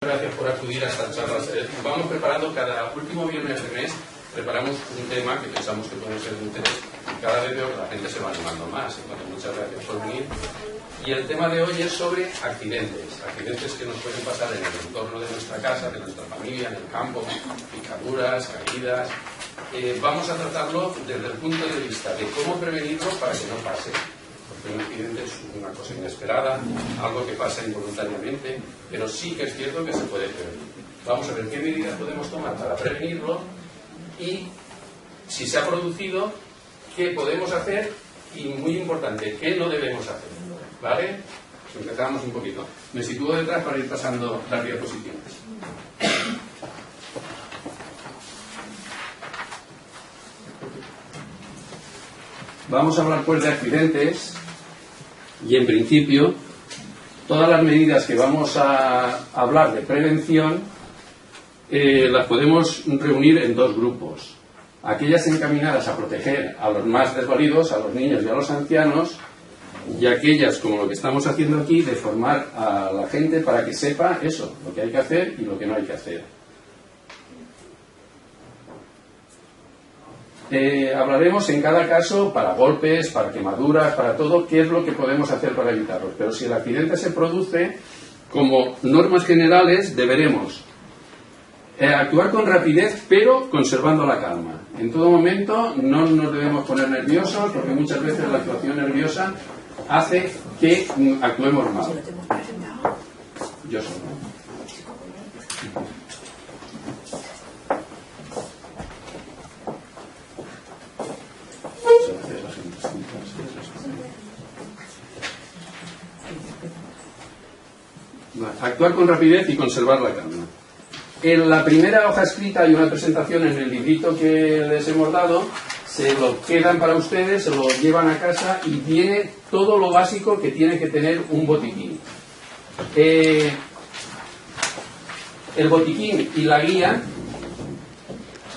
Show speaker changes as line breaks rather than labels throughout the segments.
Gracias por acudir a estas charlas. Vamos preparando cada último viernes del mes, preparamos un tema que pensamos que puede ser de interés y cada vez veo que la gente se va animando más. Entonces, muchas gracias por venir. Y el tema de hoy es sobre accidentes que nos pueden pasar en el entorno de nuestra casa, de nuestra familia, en el campo, picaduras, caídas. Vamos a tratarlo desde el punto de vista de cómo prevenirlo para que no pase. Porque un accidente es una cosa inesperada, algo que pasa involuntariamente, pero sí que es cierto que se puede prevenir. Vamos a ver qué medidas podemos tomar para prevenirlo y, si se ha producido, qué podemos hacer y, muy importante, qué no debemos hacer. ¿Vale? Empezamos un poquito. Me sitúo detrás para ir pasando las diapositivas. Vamos a hablar pues de accidentes y, en principio, todas las medidas que vamos a hablar de prevención las podemos reunir en dos grupos. Aquellas encaminadas a proteger a los más desvalidos, a los niños y a los ancianos, y aquellas, como lo que estamos haciendo aquí, de formar a la gente para que sepa eso, lo que hay que hacer y lo que no hay que hacer. Hablaremos en cada caso, para golpes, para quemaduras, para todo, qué es lo que podemos hacer para evitarlos. Pero si el accidente se produce, como normas generales, deberemos actuar con rapidez, pero conservando la calma. En todo momento no nos debemos poner nerviosos, porque muchas veces la actuación nerviosa hace que actuemos mal. Yo solo. Actuar con rapidez y conservar la calma. En la primera hoja escrita hay una presentación en el librito que les hemos dado, se lo quedan para ustedes, se lo llevan a casa y viene todo lo básico que tiene que tener un botiquín. El botiquín y la guía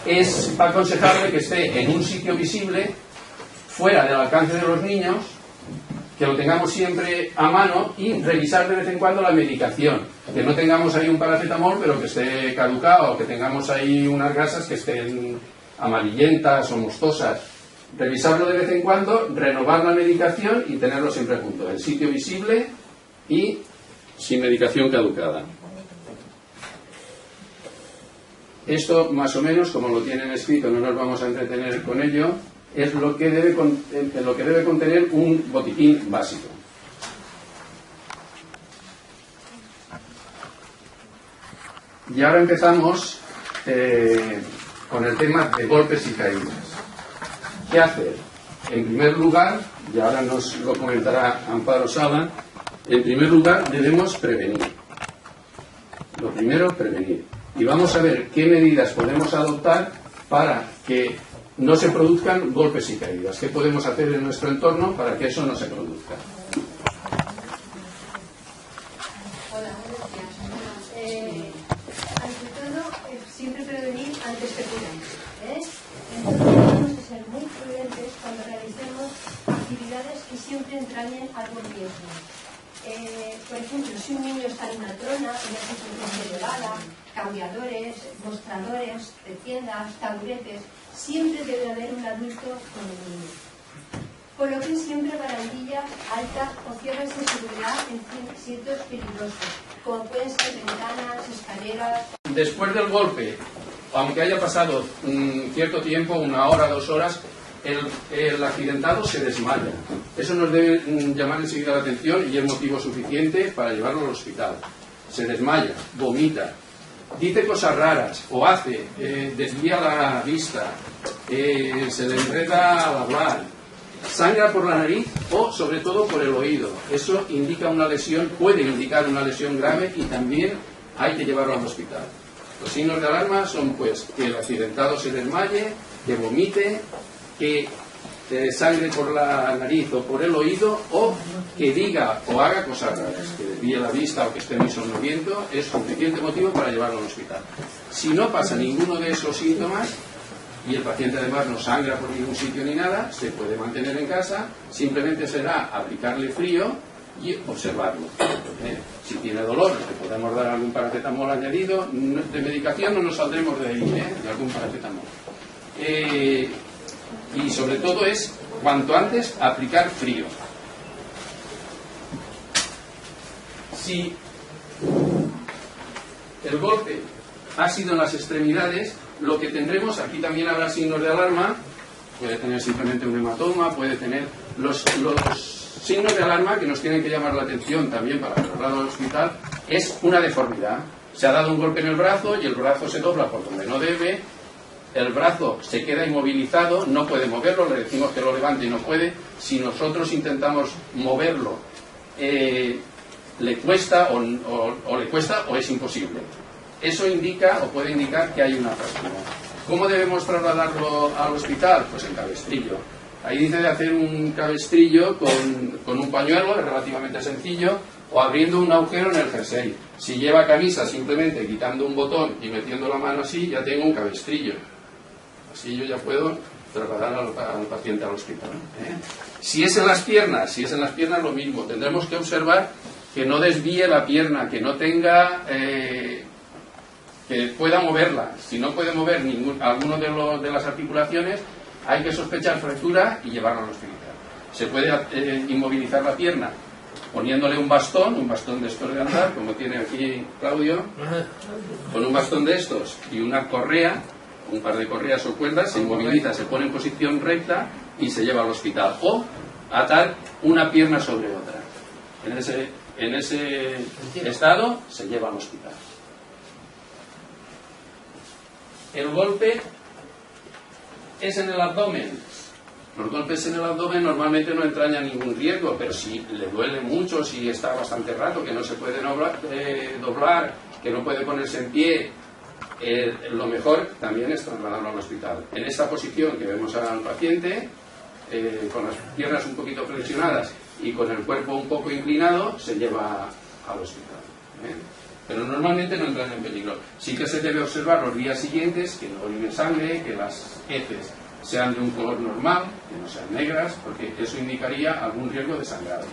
es aconsejable que esté en un sitio visible, fuera del alcance de los niños, que lo tengamos siempre a mano y revisar de vez en cuando la medicación. Que no tengamos ahí un paracetamol pero que esté caducado, o que tengamos ahí unas gasas que estén amarillentas o mostosas. Revisarlo de vez en cuando, renovar la medicación y tenerlo siempre junto, en sitio visible y sin medicación caducada. Esto, más o menos, como lo tienen escrito, no nos vamos a entretener con ello, es lo que debe contener un botiquín básico. Y ahora empezamos con el tema de golpes y caídas. ¿Qué hacer? En primer lugar, y ahora nos lo comentará Amparo Sala, en primer lugar debemos prevenir. Lo primero, prevenir. Y vamos a ver qué medidas podemos adoptar para que no se produzcan golpes y caídas. ¿Qué podemos hacer en nuestro entorno para que eso no se produzca?
Hola, buenos días. Ante todo, siempre prevenir antes que curar. Entonces tenemos que ser muy prudentes cuando realicemos actividades que siempre entrañen algo riesgo. Por ejemplo, si un niño está en una trona, en una situación elevada, cambiadores, mostradores de tiendas, taburetes, siempre debe haber un adulto con el niño. Coloquen siempre barandillas altas o cierres de seguridad en sitios peligrosos, como pueden ser ventanas, escaleras.
Después del golpe, aunque haya pasado cierto tiempo, 1 hora, 2 horas, el accidentado se desmaya. Eso nos debe llamar enseguida la atención y es motivo suficiente para llevarlo al hospital. Se desmaya, vomita, dice cosas raras o hace, desvía la vista, se le enreda al hablar, sangra por la nariz o sobre todo por el oído. Eso indica una lesión, puede indicar una lesión grave y también hay que llevarlo al hospital. Los signos de alarma son pues que el accidentado se desmaye, que vomite, que sangre por la nariz o por el oído, o que diga o haga cosas raras, que desvíe la vista o que esté muy somnoliento, es suficiente motivo para llevarlo al hospital. Si no pasa ninguno de esos síntomas y el paciente además no sangra por ningún sitio ni nada, se puede mantener en casa, simplemente será aplicarle frío y observarlo. Si tiene dolor, le podemos dar algún paracetamol añadido. De medicación no nos saldremos de ahí, de algún paracetamol. Y sobre todo es, cuanto antes, aplicar frío. Si el golpe ha sido en las extremidades, lo que tendremos, aquí también habrá signos de alarma, puede tener simplemente un hematoma, puede tener los signos de alarma que nos tienen que llamar la atención también para trasladarlo al hospital, es una deformidad. Se ha dado un golpe en el brazo y el brazo se dobla por donde no debe, el brazo se queda inmovilizado, no puede moverlo, le decimos que lo levante y no puede. Si nosotros intentamos moverlo, le cuesta o le cuesta o es imposible. Eso indica o puede indicar que hay una fractura. ¿Cómo debemos trasladarlo al hospital? Pues en cabestrillo. Ahí dice de hacer un cabestrillo con un pañuelo, es relativamente sencillo, o abriendo un agujero en el jersey. Si lleva camisa, simplemente quitando un botón y metiendo la mano así, ya tengo un cabestrillo. Así yo ya puedo trasladar al paciente al hospital. Si es en las piernas, lo mismo. Tendremos que observar que no desvíe la pierna, que no tenga... que pueda moverla. Si no puede mover alguno de las articulaciones, hay que sospechar fractura y llevarlo al hospital. Se puede inmovilizar la pierna poniéndole un bastón de estos de andar, como tiene aquí Claudio, con un bastón de estos y una correa, un par de correas o cuerdas, se inmoviliza, se pone en posición recta y se lleva al hospital. O atar una pierna sobre otra. En ese estado se lleva al hospital. El golpe es en el abdomen. Los golpes en el abdomen normalmente no entrañan ningún riesgo, pero si le duele mucho, si está bastante rato, que no se puede doblar, que no puede ponerse en pie, lo mejor también es trasladarlo al hospital. En esta posición que vemos al paciente, con las piernas un poquito flexionadas y con el cuerpo un poco inclinado, se lleva al hospital. Pero normalmente no entran en peligro. Sí que se debe observar los días siguientes, que no orine sangre, que las heces sean de un color normal, que no sean negras, porque eso indicaría algún riesgo de sangrado.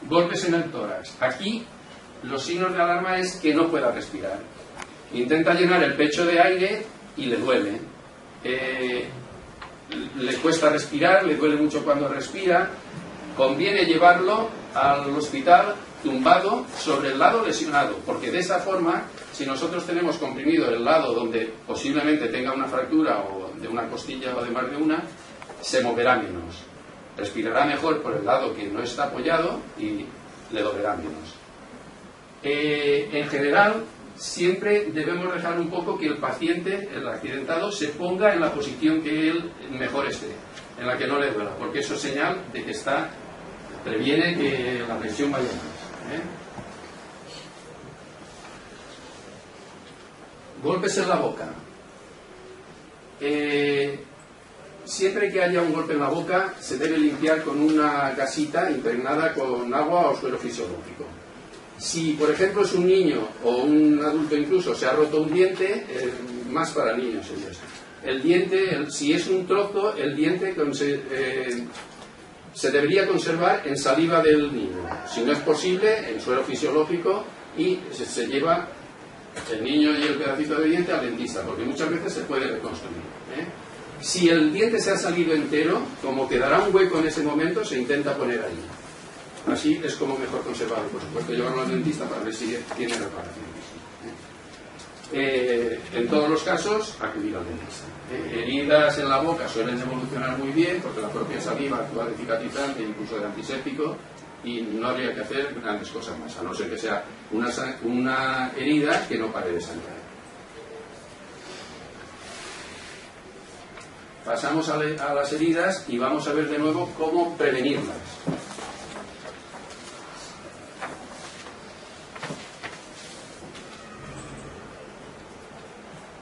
Golpes en el tórax. Aquí los signos de alarma es que no pueda respirar. Intenta llenar el pecho de aire y le duele. Le cuesta respirar, le duele mucho cuando respira. Conviene llevarlo al hospital tumbado sobre el lado lesionado, porque de esa forma, si nosotros tenemos comprimido el lado donde posiblemente tenga una fractura o de una costilla o de más de una, se moverá menos, respirará mejor por el lado que no está apoyado y le dolerá menos. En general, siempre debemos dejar un poco que el paciente, el accidentado, se ponga en la posición que él mejor esté, en la que no le duela, porque eso es señal de que previene que la presión vaya más. Golpes en la boca. Siempre que haya un golpe en la boca se debe limpiar con una gasita impregnada con agua o suero fisiológico. Si por ejemplo es un niño o un adulto incluso se ha roto un diente, más para niños sería eso. El diente, si es un trozo, el diente se debería conservar en saliva del niño. Si no es posible, en suero fisiológico, y se lleva el niño y el pedacito de diente al dentista, porque muchas veces se puede reconstruir. Si el diente se ha salido entero, como quedará un hueco en ese momento, se intenta poner ahí. Así es como mejor conservado. Por supuesto, llevarlo al dentista para ver si tiene reparaciones. En todos los casos, acudir al dentista. Heridas en la boca suelen evolucionar muy bien porque la propia saliva actúa de cicatrizante e incluso de antiséptico, y no habría que hacer grandes cosas más, a no ser que sea una herida que no pare de sangrar. Pasamos a las heridas y vamos a ver de nuevo cómo prevenirlas.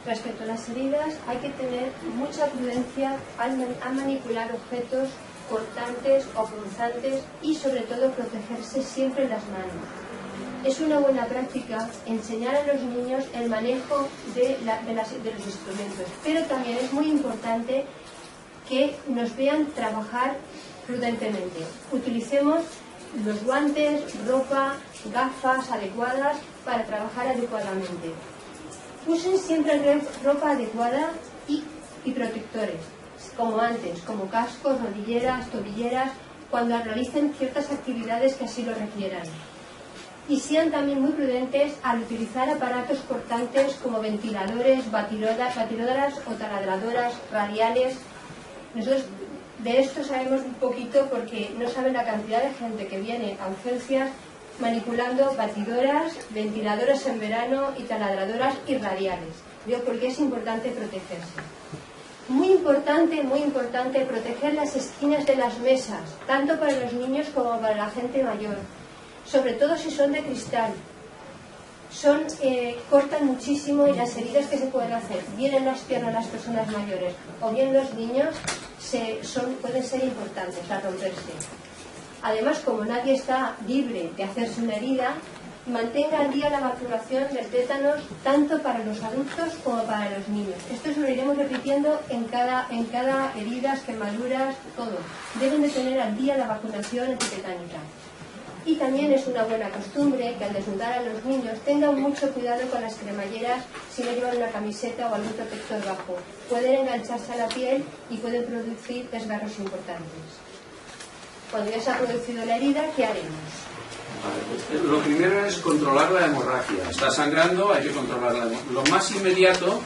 Respecto a las heridas, hay que tener mucha prudencia al manipular objetos cortantes o punzantes y sobre todo protegerse siempre las manos. Es una buena práctica enseñar a los niños el manejo de los instrumentos, pero también es muy importante que nos vean trabajar prudentemente. Utilicemos los guantes, ropa, gafas adecuadas para trabajar adecuadamente. Usen siempre ropa adecuada y protectores, como antes, como cascos, rodilleras, tobilleras, cuando realicen ciertas actividades que así lo requieran. Y sean también muy prudentes al utilizar aparatos cortantes como ventiladores, batidoras o taladradoras radiales. Nosotros de esto sabemos un poquito porque no saben la cantidad de gente que viene a urgencias manipulando batidoras, ventiladoras en verano y taladradoras y radiales. Digo, porque es importante protegerse. Muy importante proteger las esquinas de las mesas, tanto para los niños como para la gente mayor, sobre todo si son de cristal. Cortan muchísimo y las heridas que se pueden hacer, bien en las piernas de las personas mayores o bien los niños, pueden ser importantes al romperse. Además, como nadie está libre de hacerse una herida, mantenga al día la vacunación del tétanos tanto para los adultos como para los niños. Esto lo iremos repitiendo en cada heridas, quemaduras, todo. Deben de tener al día la vacunación antitetánica. Y también es una buena costumbre que al desnudar a los niños tengan mucho cuidado con las cremalleras si no llevan una camiseta o algún protector bajo. Pueden engancharse a la piel y pueden producir desgarros importantes. Cuando ya se ha producido la herida, ¿qué haremos?
Lo primero es controlar la hemorragia. Está sangrando, hay que controlarla. Lo más inmediato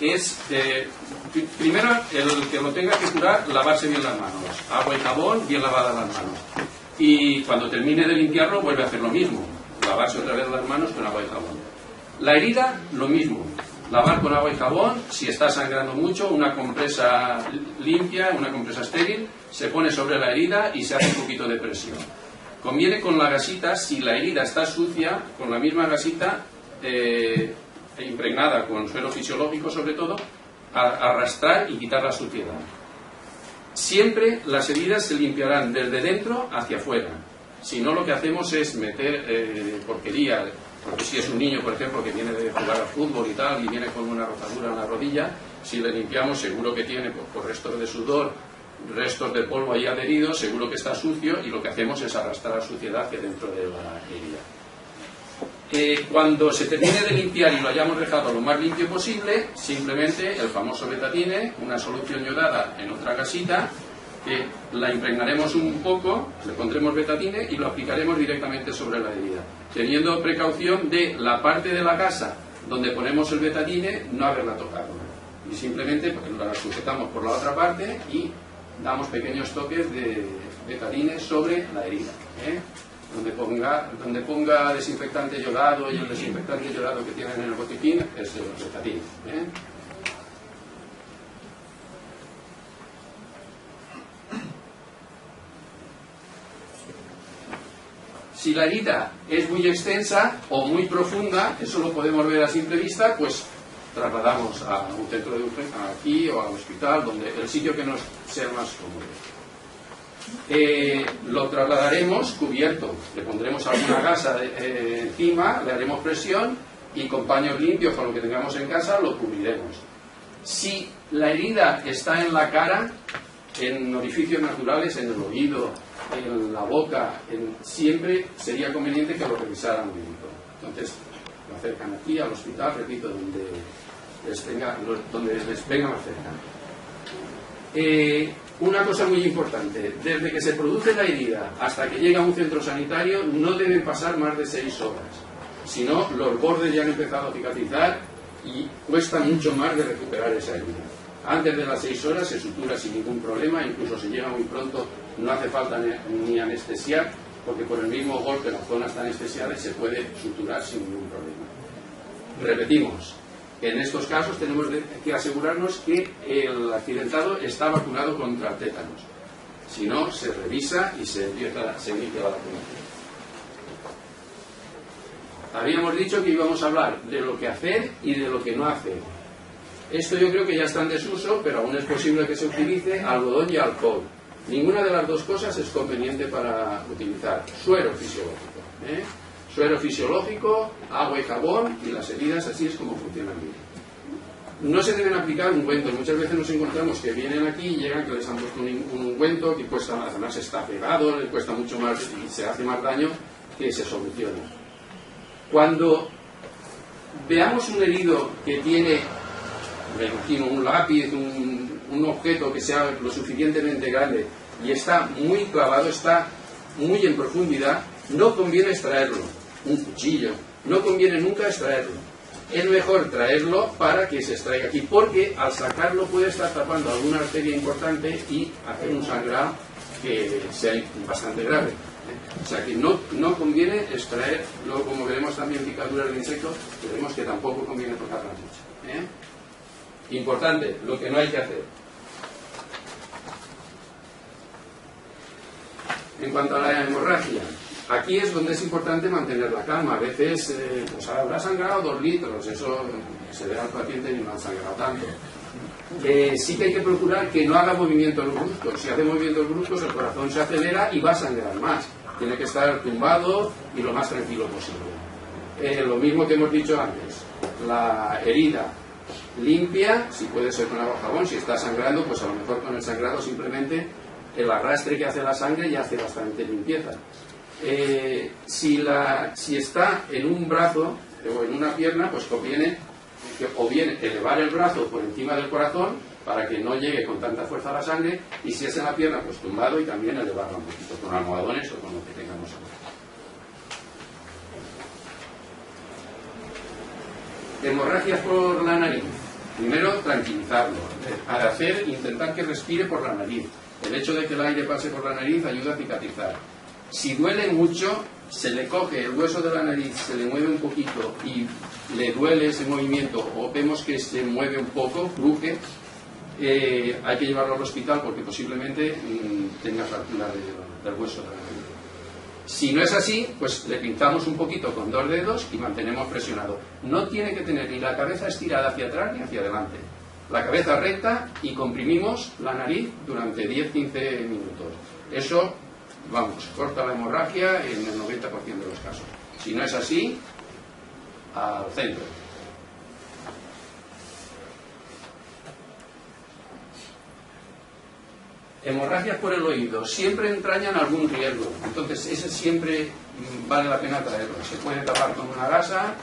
es, primero, el que lo tenga que curar, lavarse bien las manos. Agua y jabón, bien lavadas las manos. Y cuando termine de limpiarlo, vuelve a hacer lo mismo. Lavarse otra vez las manos con agua y jabón. La herida, lo mismo. Lavar con agua y jabón. Si está sangrando mucho, una compresa limpia, una compresa estéril, se pone sobre la herida y se hace un poquito de presión. Conviene con la gasita, si la herida está sucia, con la misma gasita impregnada con suero fisiológico sobre todo, arrastrar y quitar la suciedad. Siempre las heridas se limpiarán desde dentro hacia afuera. Si no, lo que hacemos es meter porquería, porque si es un niño, por ejemplo, que viene de jugar al fútbol y tal, y viene con una rozadura en la rodilla, si le limpiamos seguro que tiene por restos de sudor, restos de polvo ahí adheridos, seguro que está sucio, y lo que hacemos es arrastrar la suciedad hacia dentro de la herida. Cuando se termine de limpiar y lo hayamos dejado lo más limpio posible, simplemente el famoso Betadine, una solución iodada en otra gasita, que la impregnaremos un poco, le pondremos Betadine y lo aplicaremos directamente sobre la herida, teniendo precaución de la parte de la gasa donde ponemos el Betadine no haberla tocado, y simplemente la sujetamos por la otra parte y damos pequeños toques de Betadine sobre la herida, donde ponga desinfectante iodado, y el desinfectante iodado que tienen en el botiquín es el Betadine. Si la herida es muy extensa o muy profunda, eso lo podemos ver a simple vista, pues trasladamos a un centro de urgencia, aquí o al hospital, donde el sitio que nos sea más cómodo. Lo trasladaremos cubierto, le pondremos alguna gasa encima, le haremos presión y con paños limpios, con lo que tengamos en casa, lo cubriremos. Si la herida está en la cara, en orificios naturales, en el oído, en la boca, siempre sería conveniente que lo revisaran un médico. Entonces lo acercan aquí al hospital, repito, donde les venga más cerca. Una cosa muy importante: desde que se produce la herida hasta que llega a un centro sanitario no deben pasar más de 6 horas, si no los bordes ya han empezado a cicatrizar y cuesta mucho más de recuperar esa herida. Antes de las 6 horas se sutura sin ningún problema, incluso si llega muy pronto no hace falta ni anestesiar, porque por el mismo golpe la zona está anestesiada y se puede suturar sin ningún problema. Repetimos, en estos casos tenemos que asegurarnos que el accidentado está vacunado contra tétanos. Si no, se revisa y se inicia la vacunación. Habíamos dicho que íbamos a hablar de lo que hacer y de lo que no hacer. Esto yo creo que ya está en desuso, pero aún es posible que se utilice algodón y alcohol. Ninguna de las dos cosas es conveniente para utilizar. Suero fisiológico. Suero fisiológico, agua y jabón, y las heridas así es como funcionan bien. No se deben aplicar ungüentos. Muchas veces nos encontramos que vienen aquí y llegan que les han puesto un ungüento que cuesta, además está pegado, les cuesta mucho más y se hace más daño que se soluciona. Cuando veamos un herido que tiene, me imagino, un lápiz, un objeto que sea lo suficientemente grande y está muy clavado, está muy en profundidad, no conviene extraerlo. Un cuchillo, no conviene nunca extraerlo. Es mejor traerlo para que se extraiga aquí, porque al sacarlo puede estar tapando alguna arteria importante y hacer un sangrado que sea bastante grave. O sea que no conviene extraer. Luego, como veremos también picaduras de insectos, veremos que tampoco conviene tocarlas mucho. Importante, lo que no hay que hacer. En cuanto a la hemorragia, aquí es donde es importante mantener la calma. A veces pues habrá sangrado 2 litros, eso se ve al paciente y no ha sangrado tanto. Sí que hay que procurar que no haga movimientos bruscos. Si hace movimientos bruscos, el corazón se acelera y va a sangrar más. Tiene que estar tumbado y lo más tranquilo posible. Lo mismo que hemos dicho antes, la herida limpia, si puede ser con agua o jabón. Si está sangrando, pues a lo mejor con el sangrado simplemente el arrastre que hace la sangre ya hace bastante limpieza. Si está en un brazo o en una pierna, pues conviene o bien elevar el brazo por encima del corazón para que no llegue con tanta fuerza a la sangre, y si es en la pierna, pues tumbado y también elevarla un poquito con almohadones o con lo que tengamos aquí. Hemorragias por la nariz. Primero, tranquilizarlo. Intentar que respire por la nariz. El hecho de que el aire pase por la nariz ayuda a cicatrizar. Si duele mucho, se le coge el hueso de la nariz, se le mueve un poquito y le duele ese movimiento, o vemos que se mueve un poco, cruje, hay que llevarlo al hospital porque posiblemente tenga fractura del hueso de la nariz. Si no es así, pues le pinzamos un poquito con 2 dedos y mantenemos presionado. No tiene que tener ni la cabeza estirada hacia atrás ni hacia adelante. La cabeza recta y comprimimos la nariz durante 10-15 minutos. Eso, vamos, corta la hemorragia en el 90% de los casos. Si no es así, al centro. Hemorragias por el oído siempre entrañan algún riesgo, entonces ese siempre vale la pena traerlo. Se puede tapar con una gasa,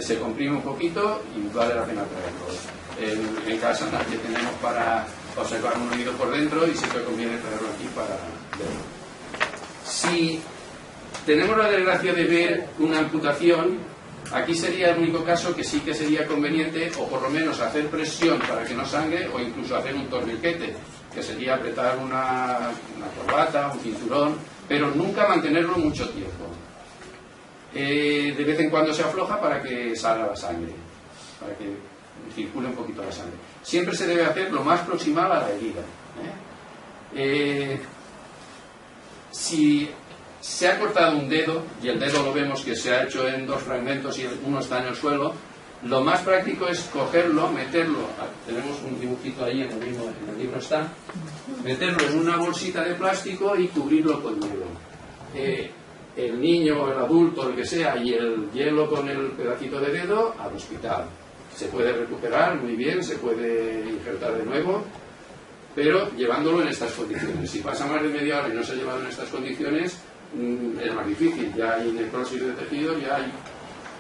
se comprime un poquito y vale la pena traerlo. En casa nadie tenemos para observar un oído por dentro y siempre conviene traerlo aquí para verlo. Si tenemos la desgracia de ver una amputación, aquí sería el único caso que sí que sería conveniente, o por lo menos hacer presión para que no sangre, o incluso hacer un torniquete, que sería apretar una corbata, un cinturón, pero nunca mantenerlo mucho tiempo. De vez en cuando se afloja para que salga la sangre, para que circule un poquito la sangre. Siempre se debe hacer lo más proximal a la herida. Si se ha cortado un dedo, y el dedo lo vemos que se ha hecho en 2 fragmentos y uno está en el suelo, lo más práctico es cogerlo, meterlo, tenemos un dibujito ahí en el libro está, meterlo en una bolsita de plástico y cubrirlo con hielo. El niño o el adulto, el que sea, y el hielo con el pedacito de dedo al hospital. Se puede recuperar muy bien, se puede injertar de nuevo, pero llevándolo en estas condiciones. Si pasa más de media hora y no se ha llevado en estas condiciones, es más difícil. Ya hay necrosis de tejidos, ya hay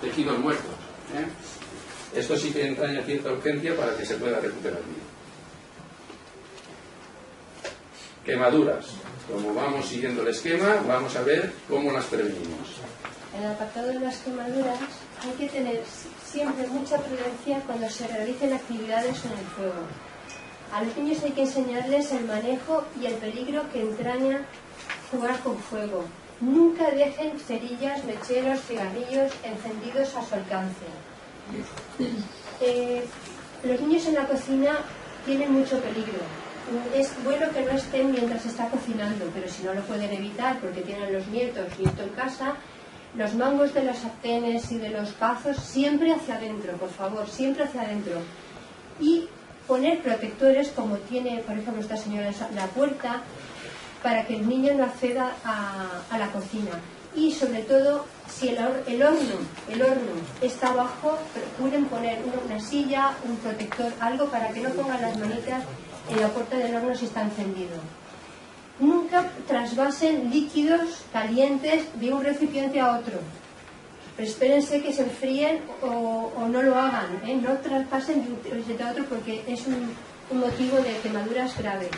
tejidos muertos. Esto sí que entraña cierta urgencia para que se pueda recuperar bien. Quemaduras. Como vamos siguiendo el esquema, vamos a ver cómo las prevenimos.
En el apartado de las quemaduras hay que tener siempre mucha prudencia cuando se realicen actividades en el fuego. A los niños hay que enseñarles el manejo y el peligro que entraña jugar con fuego. Nunca dejen cerillas, mecheros, cigarrillos encendidos a su alcance. Los niños en la cocina tienen mucho peligro. Es bueno que no estén mientras se está cocinando, pero si no lo pueden evitar porque tienen los nietos en casa, los mangos de los sartenes y de los pazos siempre hacia adentro, por favor, siempre hacia adentro. Y poner protectores como tiene, por ejemplo, esta señora en la puerta, para que el niño no acceda a la cocina. Y sobre todo, si el horno está abajo, procuren poner una silla, un protector, algo para que no pongan las manitas en la puerta del horno si está encendido. Nunca trasvasen líquidos calientes de un recipiente a otro. Pero espérense que se enfríen o no lo hagan, ¿eh? No traspasen de un recipiente a otro porque es un motivo de quemaduras graves.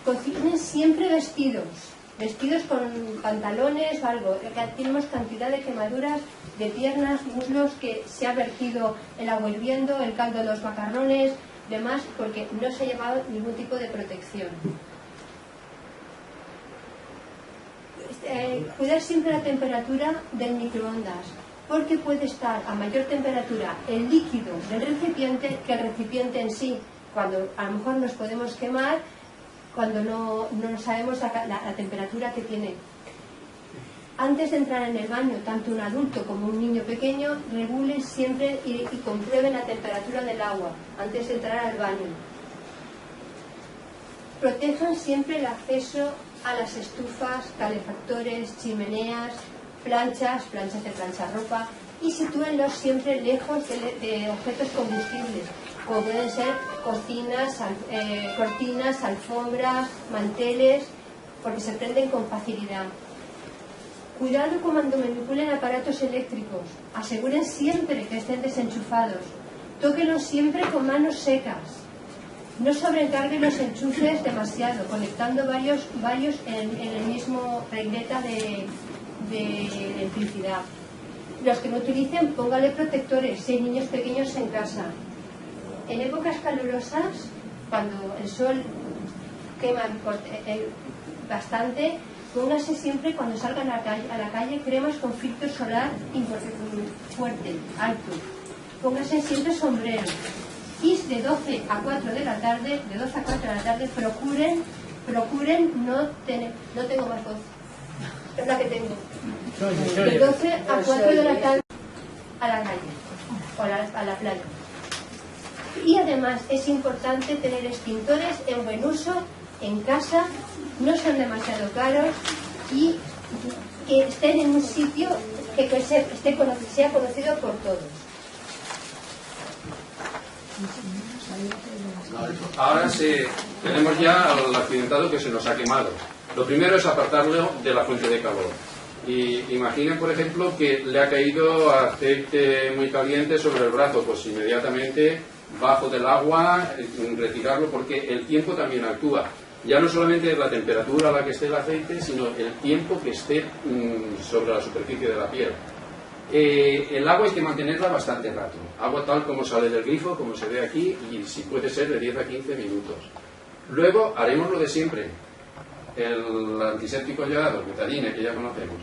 Cocinen siempre vestidos con pantalones o algo. Tenemos cantidad de quemaduras de piernas, muslos, que se ha vertido el agua hirviendo, el caldo de los macarrones, demás, porque no se ha llevado ningún tipo de protección. Cuidar siempre la temperatura del microondas, porque puede estar a mayor temperatura el líquido del recipiente que el recipiente en sí, cuando a lo mejor nos podemos quemar cuando no sabemos la temperatura que tiene. Antes de entrar en el baño, tanto un adulto como un niño pequeño, regulen siempre y comprueben la temperatura del agua antes de entrar al baño. Protejan siempre el acceso a las estufas, calefactores, chimeneas, planchas de planchar ropa, y sitúenlos siempre lejos de objetos combustibles, como pueden ser cortinas, alfombras, manteles, porque se prenden con facilidad. Cuidado cuando manipulen aparatos eléctricos. Aseguren siempre que estén desenchufados. Tóquenlos siempre con manos secas. No sobrecarguen los enchufes demasiado, conectando varios en el mismo regleta de electricidad. Los que no utilicen, póngale protectores si hay niños pequeños en casa. En épocas calurosas, cuando el sol quema bastante, póngase siempre, cuando salgan a la calle, cremas con filtro solar fuerte, alto. Póngase siempre sombrero. Y de 12 a 4 de la tarde, procuren no tengo más voz, es la que tengo. De 12 a 4 de la tarde a la calle o a la playa. Y además es importante tener extintores en buen uso en casa, no son demasiado caros y que estén en un sitio que sea conocido por todos.
Ahora tenemos ya al accidentado que se nos ha quemado. Lo primero es apartarlo de la fuente de calor. Y imaginen, por ejemplo, que le ha caído aceite muy caliente sobre el brazo, pues inmediatamente bajo del agua, retirarlo, porque el tiempo también actúa. Ya no solamente la temperatura a la que esté el aceite, sino el tiempo que esté sobre la superficie de la piel. El agua hay que mantenerla bastante rato. Agua tal como sale del grifo, como se ve aquí, y si puede ser de 10 a 15 minutos. Luego haremos lo de siempre. El antiséptico ayudado, el betadine, que ya conocemos.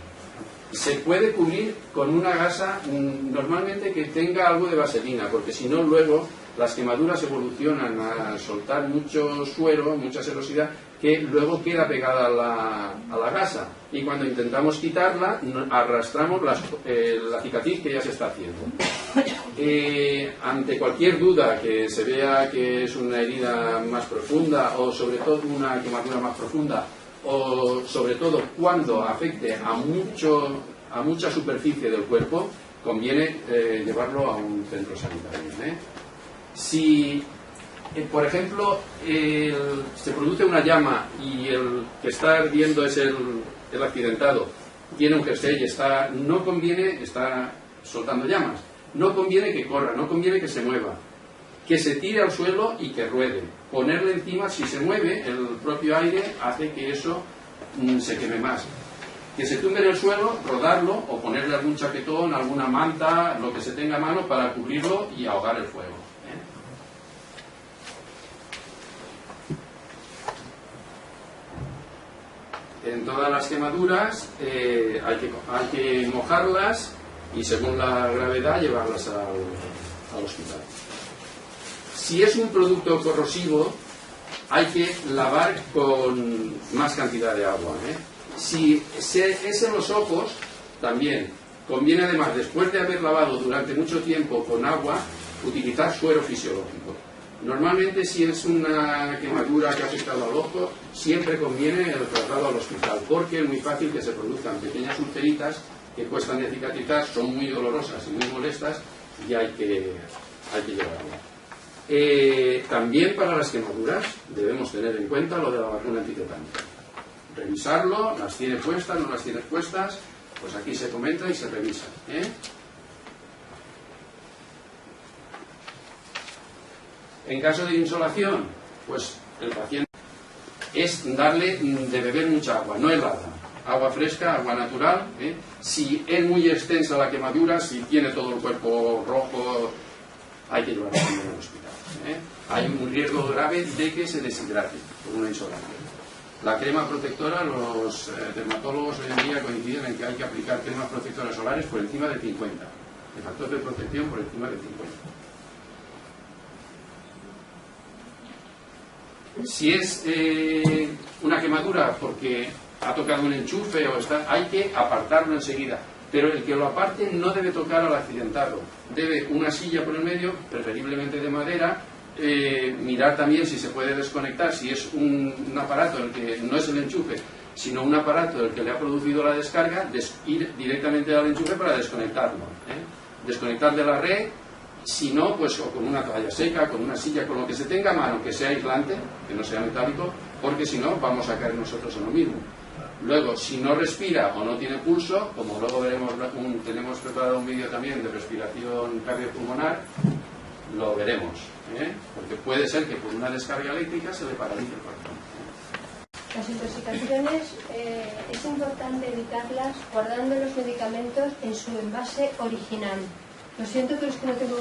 Se puede cubrir con una gasa, normalmente que tenga algo de vaselina, porque si no luego las quemaduras evolucionan a soltar mucho suero, mucha serosidad, que luego queda pegada a la gasa. Y cuando intentamos quitarla, arrastramos la cicatriz que ya se está haciendo. Ante cualquier duda que se vea que es una herida más profunda, o sobre todo una quemadura más profunda, o sobre todo cuando afecte a mucha superficie del cuerpo, conviene llevarlo a un centro sanitario. Si, por ejemplo, se produce una llama y el que está ardiendo es el accidentado, tiene un jersey y no conviene, está soltando llamas, no conviene que corra, no conviene que se mueva, que se tire al suelo y que ruede. Ponerle encima, si se mueve, el propio aire hace que eso se queme más. Que se tumbe en el suelo, rodarlo o ponerle algún chaquetón, alguna manta, lo que se tenga a mano para cubrirlo y ahogar el fuego. En todas las quemaduras hay que mojarlas y según la gravedad llevarlas al hospital. Si es un producto corrosivo, hay que lavar con más cantidad de agua. Si es en los ojos, también conviene, además, después de haber lavado durante mucho tiempo con agua, utilizar suero fisiológico. Normalmente, si es una quemadura que ha afectado al ojo, siempre conviene el traslado al hospital, porque es muy fácil que se produzcan pequeñas ulceritas que cuestan de cicatrizar, son muy dolorosas y muy molestas, y hay que llevarlo. También para las quemaduras debemos tener en cuenta lo de la vacuna antitetánica. Revisarlo, las tiene puestas, no las tiene puestas, pues aquí se comenta y se revisa, En caso de insolación, pues el paciente es darle de beber mucha agua, no helada, agua fresca, agua natural. Si es muy extensa la quemadura, si tiene todo el cuerpo rojo, hay que llevarlo al hospital. Hay un riesgo grave de que se deshidrate por una insolación. La crema protectora, los dermatólogos hoy en día coinciden en que hay que aplicar cremas protectoras solares por encima de 50, el factor de protección por encima de 50. Si es una quemadura porque ha tocado un enchufe o hay que apartarlo enseguida, pero el que lo aparte no debe tocar al accidentado, debe una silla por el medio, preferiblemente de madera, mirar también si se puede desconectar, si es un aparato en el que no es el enchufe, sino un aparato el que le ha producido la descarga, ir directamente al enchufe para desconectarlo, desconectar de la red. Si no, pues o con una toalla seca, con una silla, con lo que se tenga a mano, que sea aislante, que no sea metálico, porque si no vamos a caer nosotros en lo mismo. Luego, si no respira o no tiene pulso, como luego veremos, tenemos preparado un vídeo también de respiración cardiopulmonar, lo veremos, porque puede ser que por una descarga eléctrica se le paralice el corazón.
Las intoxicaciones es importante evitarlas guardando los medicamentos en su envase original. Lo siento, pero es que no tengo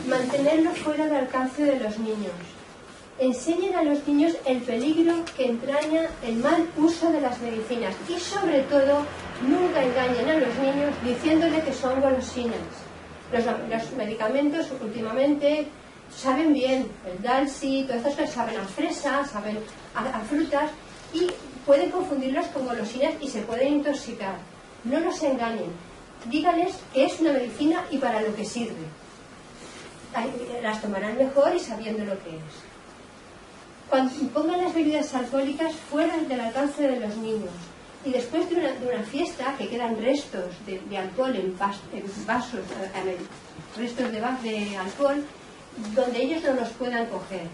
mantenerlo fuera del alcance de los niños. Enseñen a los niños el peligro que entraña el mal uso de las medicinas y, sobre todo, nunca engañen a los niños diciéndole que son golosinas. Los medicamentos últimamente saben bien, el Dalsy, todas estas cosas saben a fresas, saben a frutas y pueden confundirlas con golosinas y se pueden intoxicar. No los engañen, díganles que es una medicina y para lo que sirve. Las tomarán mejor y sabiendo lo que es. Cuando pongan las bebidas alcohólicas fuera del alcance de los niños y después de una fiesta que quedan restos de alcohol en vasos, restos de alcohol donde ellos no los puedan coger.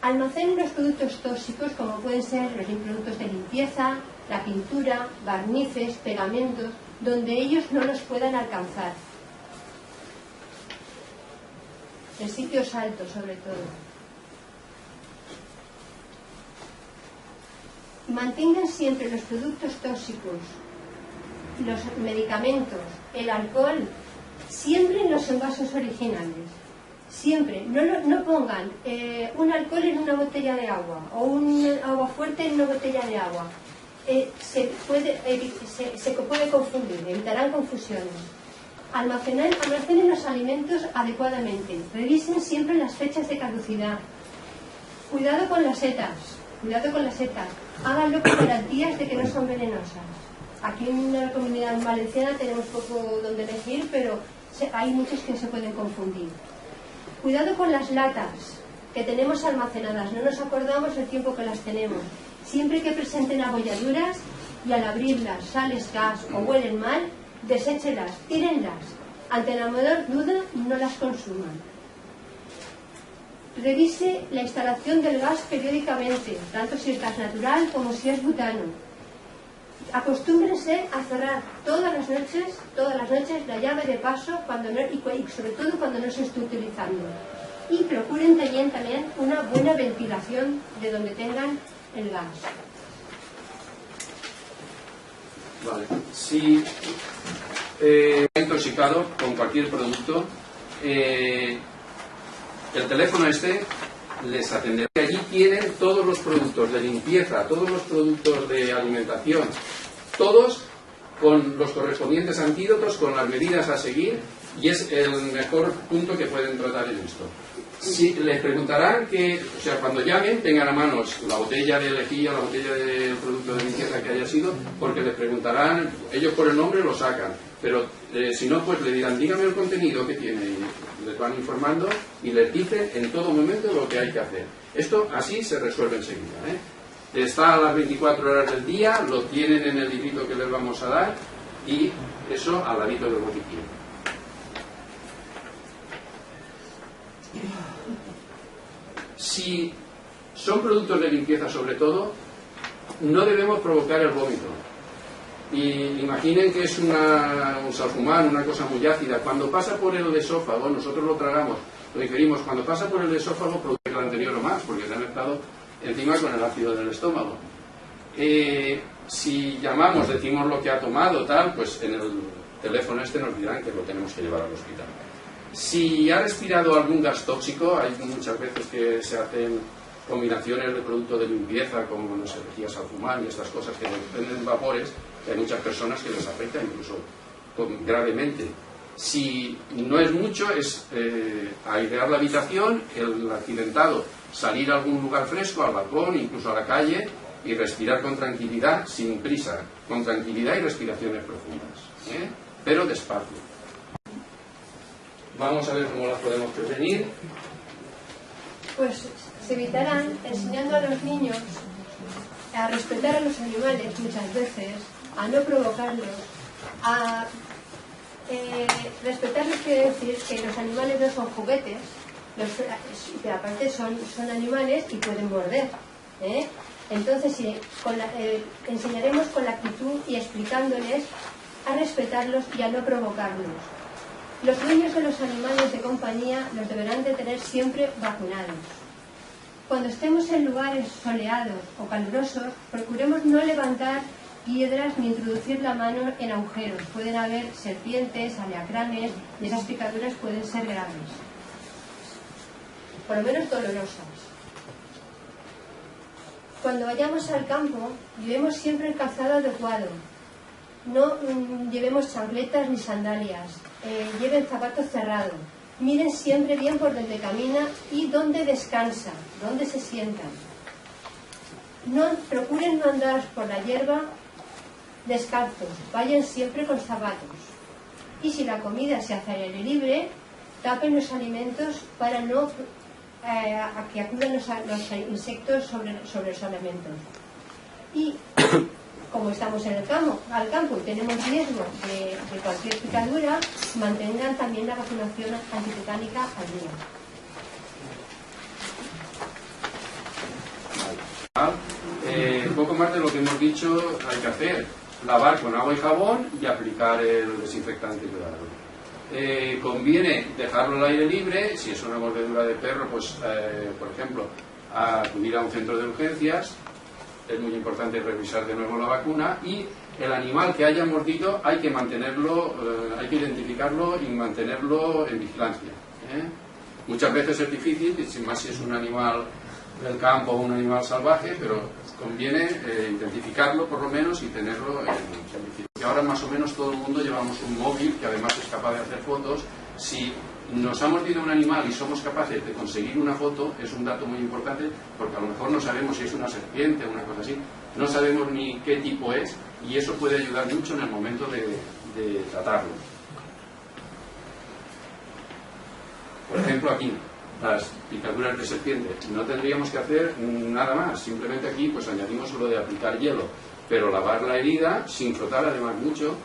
Almacenen los productos tóxicos como pueden ser los productos de limpieza, la pintura, barnices, pegamentos, donde ellos no los puedan alcanzar. En sitios altos, sobre todo. Mantengan siempre los productos tóxicos, los medicamentos, el alcohol, siempre en los envases originales. Siempre. No pongan un alcohol en una botella de agua o un agua fuerte en una botella de agua. Se puede confundir, evitarán confusiones. Almacenen los alimentos adecuadamente. Revisen siempre las fechas de caducidad. Cuidado con las setas. Háganlo con garantías de que no son venenosas. Aquí en la Comunidad Valenciana tenemos poco donde elegir, pero hay muchos que se pueden confundir. Cuidado con las latas que tenemos almacenadas. No nos acordamos el tiempo que las tenemos. Siempre que presenten abolladuras y al abrirlas sales gas o huelen mal, deséchelas, tírenlas. Ante la menor duda, no las consuman. Revise la instalación del gas periódicamente, tanto si es gas natural como si es butano. Acostúmbrense a cerrar todas las noches la llave de paso y sobre todo cuando no se esté utilizando. Y procuren también una buena ventilación de donde tengan el gas.
Vale. Si está intoxicado con cualquier producto, el teléfono les atenderá. Allí tienen todos los productos de limpieza, todos los productos de alimentación, todos con los correspondientes antídotos, con las medidas a seguir Y es el mejor punto que pueden tratar en esto. Si les preguntarán que, o sea, cuando llamen, tengan a mano la botella de lejía, la botella del producto de limpieza que haya sido, porque les preguntarán, ellos por el nombre lo sacan, pero si no, pues le dirán, dígame el contenido que tiene, y les van informando y les dicen en todo momento lo que hay que hacer. Esto así se resuelve enseguida, ¿eh? Está a las 24 horas del día, lo tienen en el librito que les vamos a dar, y eso al ladito del botiquín. Si son productos de limpieza sobre todo, no debemos provocar el vómito. Y imaginen que es un salfumán, una cosa muy ácida. Cuando pasa por el esófago, nosotros lo tragamos, lo ingerimos, cuando pasa por el esófago produce el anterior o más, porque se han estado encima con el ácido del estómago. Si llamamos, decimos lo que ha tomado, tal, pues en el teléfono este nos dirán que lo tenemos que llevar al hospital. Si ha respirado algún gas tóxico, hay muchas veces que se hacen combinaciones de productos de limpieza como no sé, lejías al fumar y estas cosas que desprenden vapores, que hay muchas personas que les afecta incluso gravemente. Si no es mucho, es airear la habitación, el accidentado salir a algún lugar fresco, al balcón, incluso a la calle, y respirar con tranquilidad, sin prisa, con tranquilidad y respiraciones profundas, ¿eh? Pero despacio. Vamos a ver cómo las podemos prevenir.
Pues se evitarán enseñando a los niños a respetar a los animales muchas veces, a no provocarlos, a respetarlos quiere decir que los animales no son juguetes, que aparte son animales y pueden morder, ¿eh? Entonces enseñaremos con la actitud y explicándoles a respetarlos y a no provocarlos. Los dueños de los animales de compañía los deberán de tener siempre vacunados. Cuando estemos en lugares soleados o calurosos, procuremos no levantar piedras ni introducir la mano en agujeros. Pueden haber serpientes, alacranes, y esas picaduras pueden ser graves, por lo menos dolorosas. Cuando vayamos al campo, llevemos siempre el calzado adecuado. No llevemos chancletas ni sandalias. Lleven zapatos cerrados. Miren siempre bien por donde camina y donde descansa, donde se sientan. Procuren no andar por la hierba descalzos. Vayan siempre con zapatos. Y si la comida se hace al aire libre, tapen los alimentos para no a que acudan los insectos sobre los alimentos. Y como estamos en el campo y tenemos riesgo de cualquier picadura, mantengan también la vacunación antitetánica al
día. Poco más de lo que hemos dicho hay que hacer: lavar con agua y jabón y aplicar el desinfectante hidráulico. Conviene dejarlo al aire libre. Si es una mordedura de perro, pues por ejemplo, acudir a un centro de urgencias. Es muy importante revisar de nuevo la vacuna, y el animal que haya mordido hay que mantenerlo, hay que identificarlo y mantenerlo en vigilancia, ¿eh? Muchas veces es difícil, más si es un animal del campo o un animal salvaje, pero conviene identificarlo por lo menos y tenerlo en vigilancia. Ahora más o menos todo el mundo llevamos un móvil que además es capaz de hacer fotos. Si nos ha mordido un animal y somos capaces de conseguir una foto, es un dato muy importante, porque a lo mejor no sabemos si es una serpiente o una cosa así, no sabemos ni qué tipo es, y eso puede ayudar mucho en el momento de tratarlo. Por ejemplo, aquí, las picaduras de serpiente, no tendríamos que hacer nada más, simplemente aquí pues añadimos lo de aplicar hielo, pero lavar la herida sin frotar además mucho,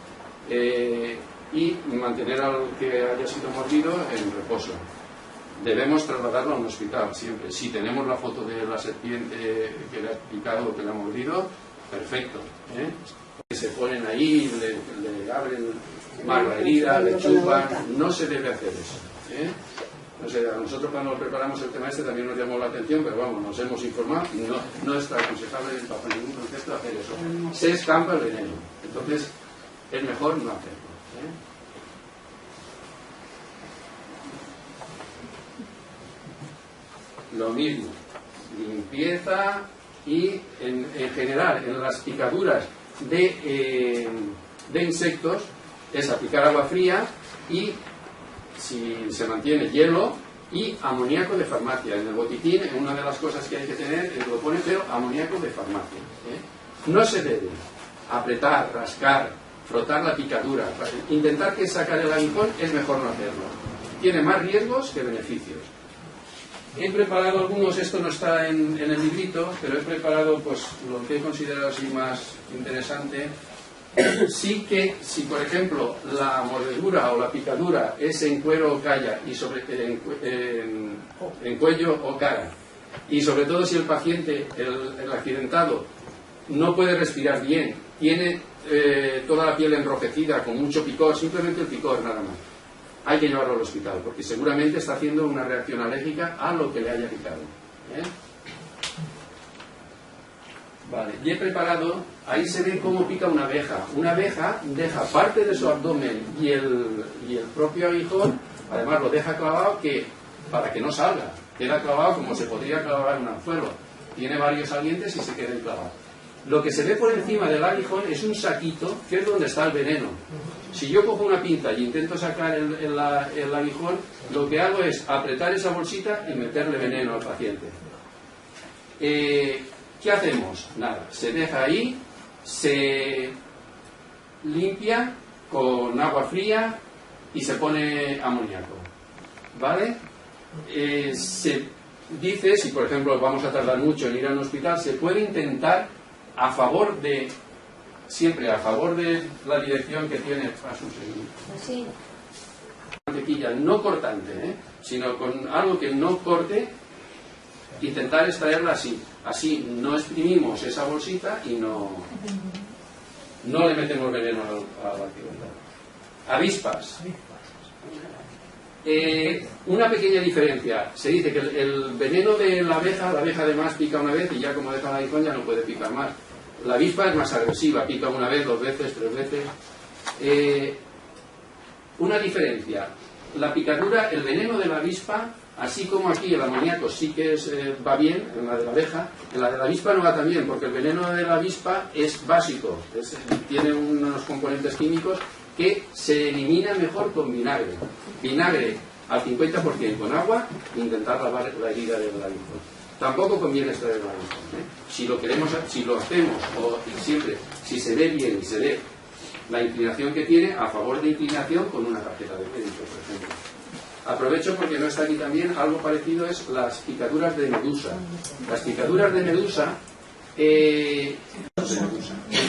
y mantener al que haya sido mordido en reposo. Debemos trasladarlo a un hospital siempre. Si tenemos la foto de la serpiente que le ha picado o que le ha mordido, perfecto, ¿eh? Se ponen ahí, le abren más la herida, le chupan. No se debe hacer eso, ¿eh? No sé, a nosotros cuando preparamos el tema este también nos llamó la atención, pero vamos, nos hemos informado y no está aconsejable bajo ningún concepto hacer eso. Se escampa el veneno, entonces es mejor no hacerlo. Lo mismo, limpieza, y en general en las picaduras de insectos es aplicar agua fría y si se mantiene hielo y amoníaco de farmacia. En el botiquín, una de las cosas que hay que tener, lo pone, pero amoníaco de farmacia. No se debe apretar, rascar, frotar la picadura. Intentar que sacar el aguijón es mejor no hacerlo. Tiene más riesgos que beneficios. He preparado algunos, esto no está en el librito, pero he preparado pues lo que he considerado así más interesante. Sí que, si por ejemplo la mordedura o la picadura es en cuero o calla y en cuello o cara, y sobre todo si el paciente, el accidentado, no puede respirar bien, tiene toda la piel enrojecida con mucho picor, simplemente el picor nada más, hay que llevarlo al hospital porque seguramente está haciendo una reacción alérgica a lo que le haya picado. Vale, y he preparado, ahí se ve cómo pica una abeja. Una abeja deja parte de su abdomen y el propio aguijón, además lo deja clavado para que no salga. Queda clavado como se podría clavar un anzuelo. Tiene varios salientes y se queda clavado. Lo que se ve por encima del aguijón es un saquito, que es donde está el veneno. Si yo cojo una pinza y intento sacar el aguijón, lo que hago es apretar esa bolsita y meterle veneno al paciente. ¿Qué hacemos? Nada, se deja ahí, se limpia con agua fría y se pone amoníaco. ¿Vale? Se dice, si por ejemplo vamos a tardar mucho en ir a un hospital, se puede intentar siempre a favor de la dirección que tiene a su seguimiento. Mantequilla no cortante, sino con algo que no corte, intentar extraerla así. Así no exprimimos esa bolsita y no le metemos veneno al accidentado. Avispas. Una pequeña diferencia. Se dice que el veneno de la abeja además pica una vez y ya como deja el aguijón ya no puede picar más. La avispa es más agresiva, pica una vez, 2 veces, 3 veces. Una diferencia. La picadura, el veneno de la avispa, así como aquí el amoníaco sí que va bien en la de la abeja, en la de la avispa no va tan bien, porque el veneno de la avispa es básico, tiene unos componentes químicos que se eliminan mejor con vinagre. Vinagre al 50% con agua e intentar lavar la herida del aguijón. Tampoco conviene extraer el aguijón. Si lo hacemos, o siempre, si se ve bien y se ve la inclinación que tiene, a favor de inclinación con una tarjeta de crédito, por ejemplo. Aprovecho porque no está aquí también, algo parecido es las picaduras de medusa. Las picaduras de medusa,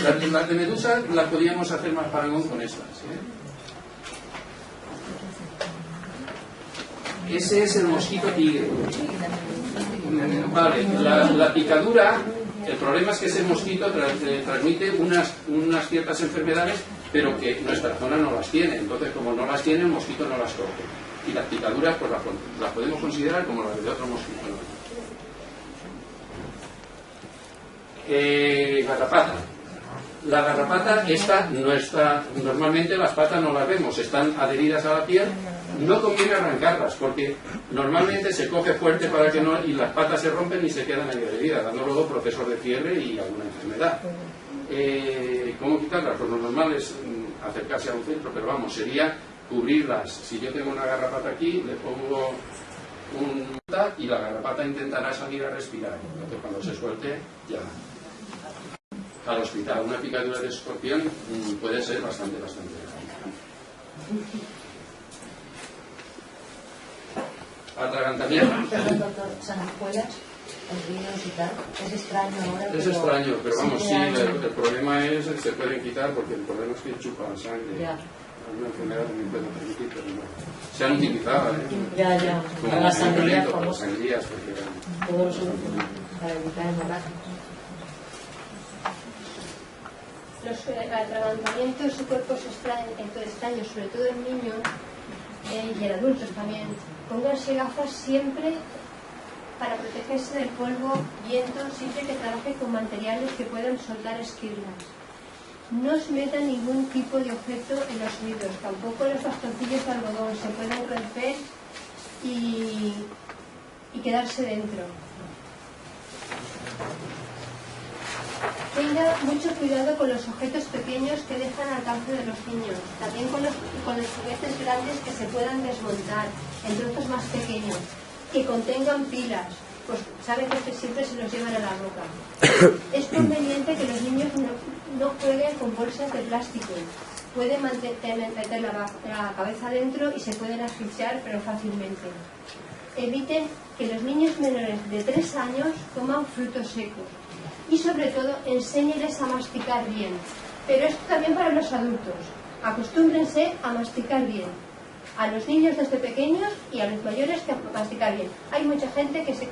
las de medusa las podríamos hacer más parangón con estas. Ese es el mosquito tigre. Vale, la picadura, el problema es que ese mosquito transmite unas ciertas enfermedades, pero que nuestra zona no las tiene. Entonces, como no las tiene, el mosquito no las coge. Y las picaduras pues las podemos considerar como las de otro mosquito. Garrapata. La garrapata no está, normalmente las patas no las vemos, están adheridas a la piel. No conviene arrancarlas porque normalmente se coge fuerte para que no, y las patas se rompen y se quedan ahí adheridas, dando luego procesos de cierre y alguna enfermedad. ¿Cómo quitarlas? Pues lo normal es acercarse a un centro, pero vamos, sería cubrirlas. Si yo tengo una garrapata aquí, le pongo un y la garrapata intentará salir a respirar. Entonces cuando se suelte, ya al hospital. Una picadura de escorpión puede ser bastante grave. Atragantamiento.
Sanguijuelas, ríos y tal. Es extraño ahora.
Es extraño, pero vamos, sí, el problema es que se pueden quitar porque el problema es que chupan sangre.
Ya.
Alguna enfermedad también puede permitir, pero no. Se han utilizado,
Ya.
Como
las sangrías,
para las sangrías, porque
todos para evitar hemorragias.
Los atragantamientos y cuerpos extraños, sobre todo en niños y en adultos también. Pónganse gafas siempre para protegerse del polvo, viento, siempre que trabaje con materiales que puedan soltar esquirlas. No se metan ningún tipo de objeto en los oídos, tampoco los bastoncillos de algodón, se pueden romper y quedarse dentro. Tenga mucho cuidado con los objetos pequeños que dejan al alcance de los niños, también con los juguetes grandes que se puedan desmontar en trozos más pequeños, que contengan pilas, pues saben que siempre se los llevan a la boca. Es conveniente que los niños no jueguen con bolsas de plástico. Pueden meter la cabeza dentro y se pueden asfixiar, pero fácilmente. Eviten que los niños menores de 3 años coman frutos secos. Y sobre todo, enséñeles a masticar bien. Pero esto también para los adultos. Acostúmbrense a masticar bien. A los niños desde pequeños y a los mayores que a masticar bien. Hay mucha gente que se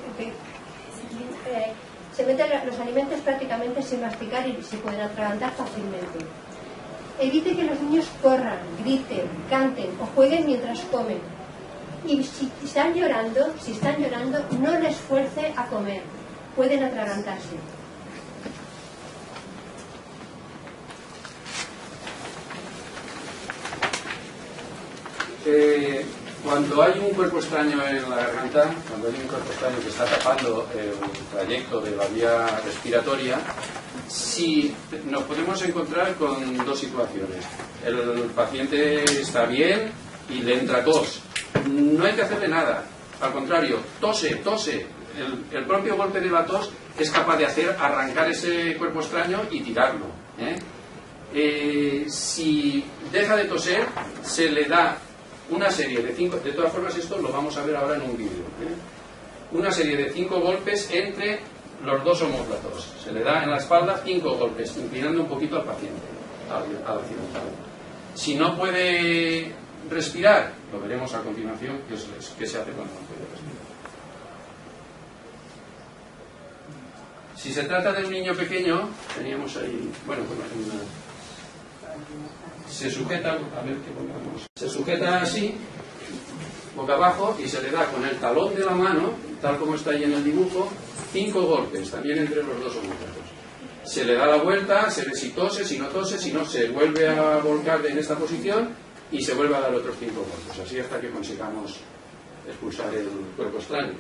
mete los alimentos prácticamente sin masticar y se pueden atragantar fácilmente. Evite que los niños corran, griten, canten o jueguen mientras comen. Y si están llorando, no les fuerce a comer. Pueden atragantarse.
Cuando hay un cuerpo extraño en la garganta, cuando hay un cuerpo extraño que está tapando el trayecto de la vía respiratoria, sí nos podemos encontrar con dos situaciones. El paciente está bien y le entra tos. No hay que hacerle nada. Al contrario, tose. El propio golpe de la tos es capaz de hacer arrancar ese cuerpo extraño y tirarlo. Si deja de toser, se le da una serie de 5, de todas formas esto lo vamos a ver ahora en un vídeo, una serie de 5 golpes entre los dos omóplatos. Se le da en la espalda 5 golpes, inclinando un poquito al paciente, al accidentado. Si no puede respirar, lo veremos a continuación, qué se hace cuando no puede respirar. Si se trata de un niño pequeño, teníamos ahí, se sujeta, a ver qué pongamos. Se sujeta así, boca abajo, y se le da con el talón de la mano, tal como está ahí en el dibujo, 5 golpes, también entre los dos omóplatos. Se le da la vuelta, se ve si tose, si no tose, si no se vuelve a volcar en esta posición y se vuelve a dar otros 5 golpes, así hasta que consigamos expulsar el cuerpo extraño.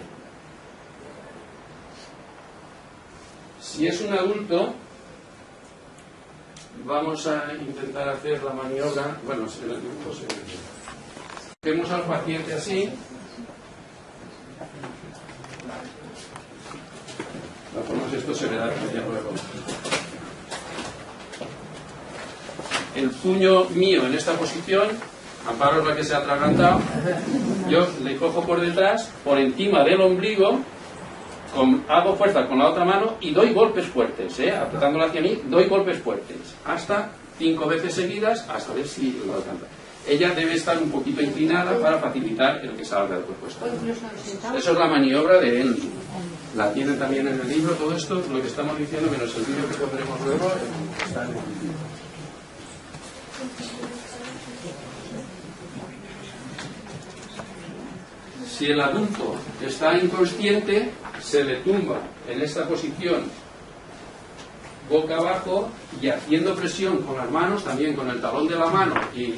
Si es un adulto, vamos a intentar hacer la maniobra, en el dibujo se ve. Vemos al paciente así. Esto se verá ya luego. El puño mío en esta posición, Amparo es la que se ha atragantado, yo le cojo por detrás, por encima del ombligo, hago fuerza con la otra mano y doy golpes fuertes, apretándolo hacia mí, doy golpes fuertes, hasta 5 veces seguidas, hasta ver si lo alcanza. Ella debe estar un poquito inclinada para facilitar el que salga del cuerpo extraño. Eso es la maniobra de él. La tienen también en el libro, todo esto, lo que estamos diciendo, menos el vídeo que pondremos luego, está en el libro. Si el adulto está inconsciente, se le tumba en esta posición boca abajo y haciendo presión con las manos, también con el talón de la mano y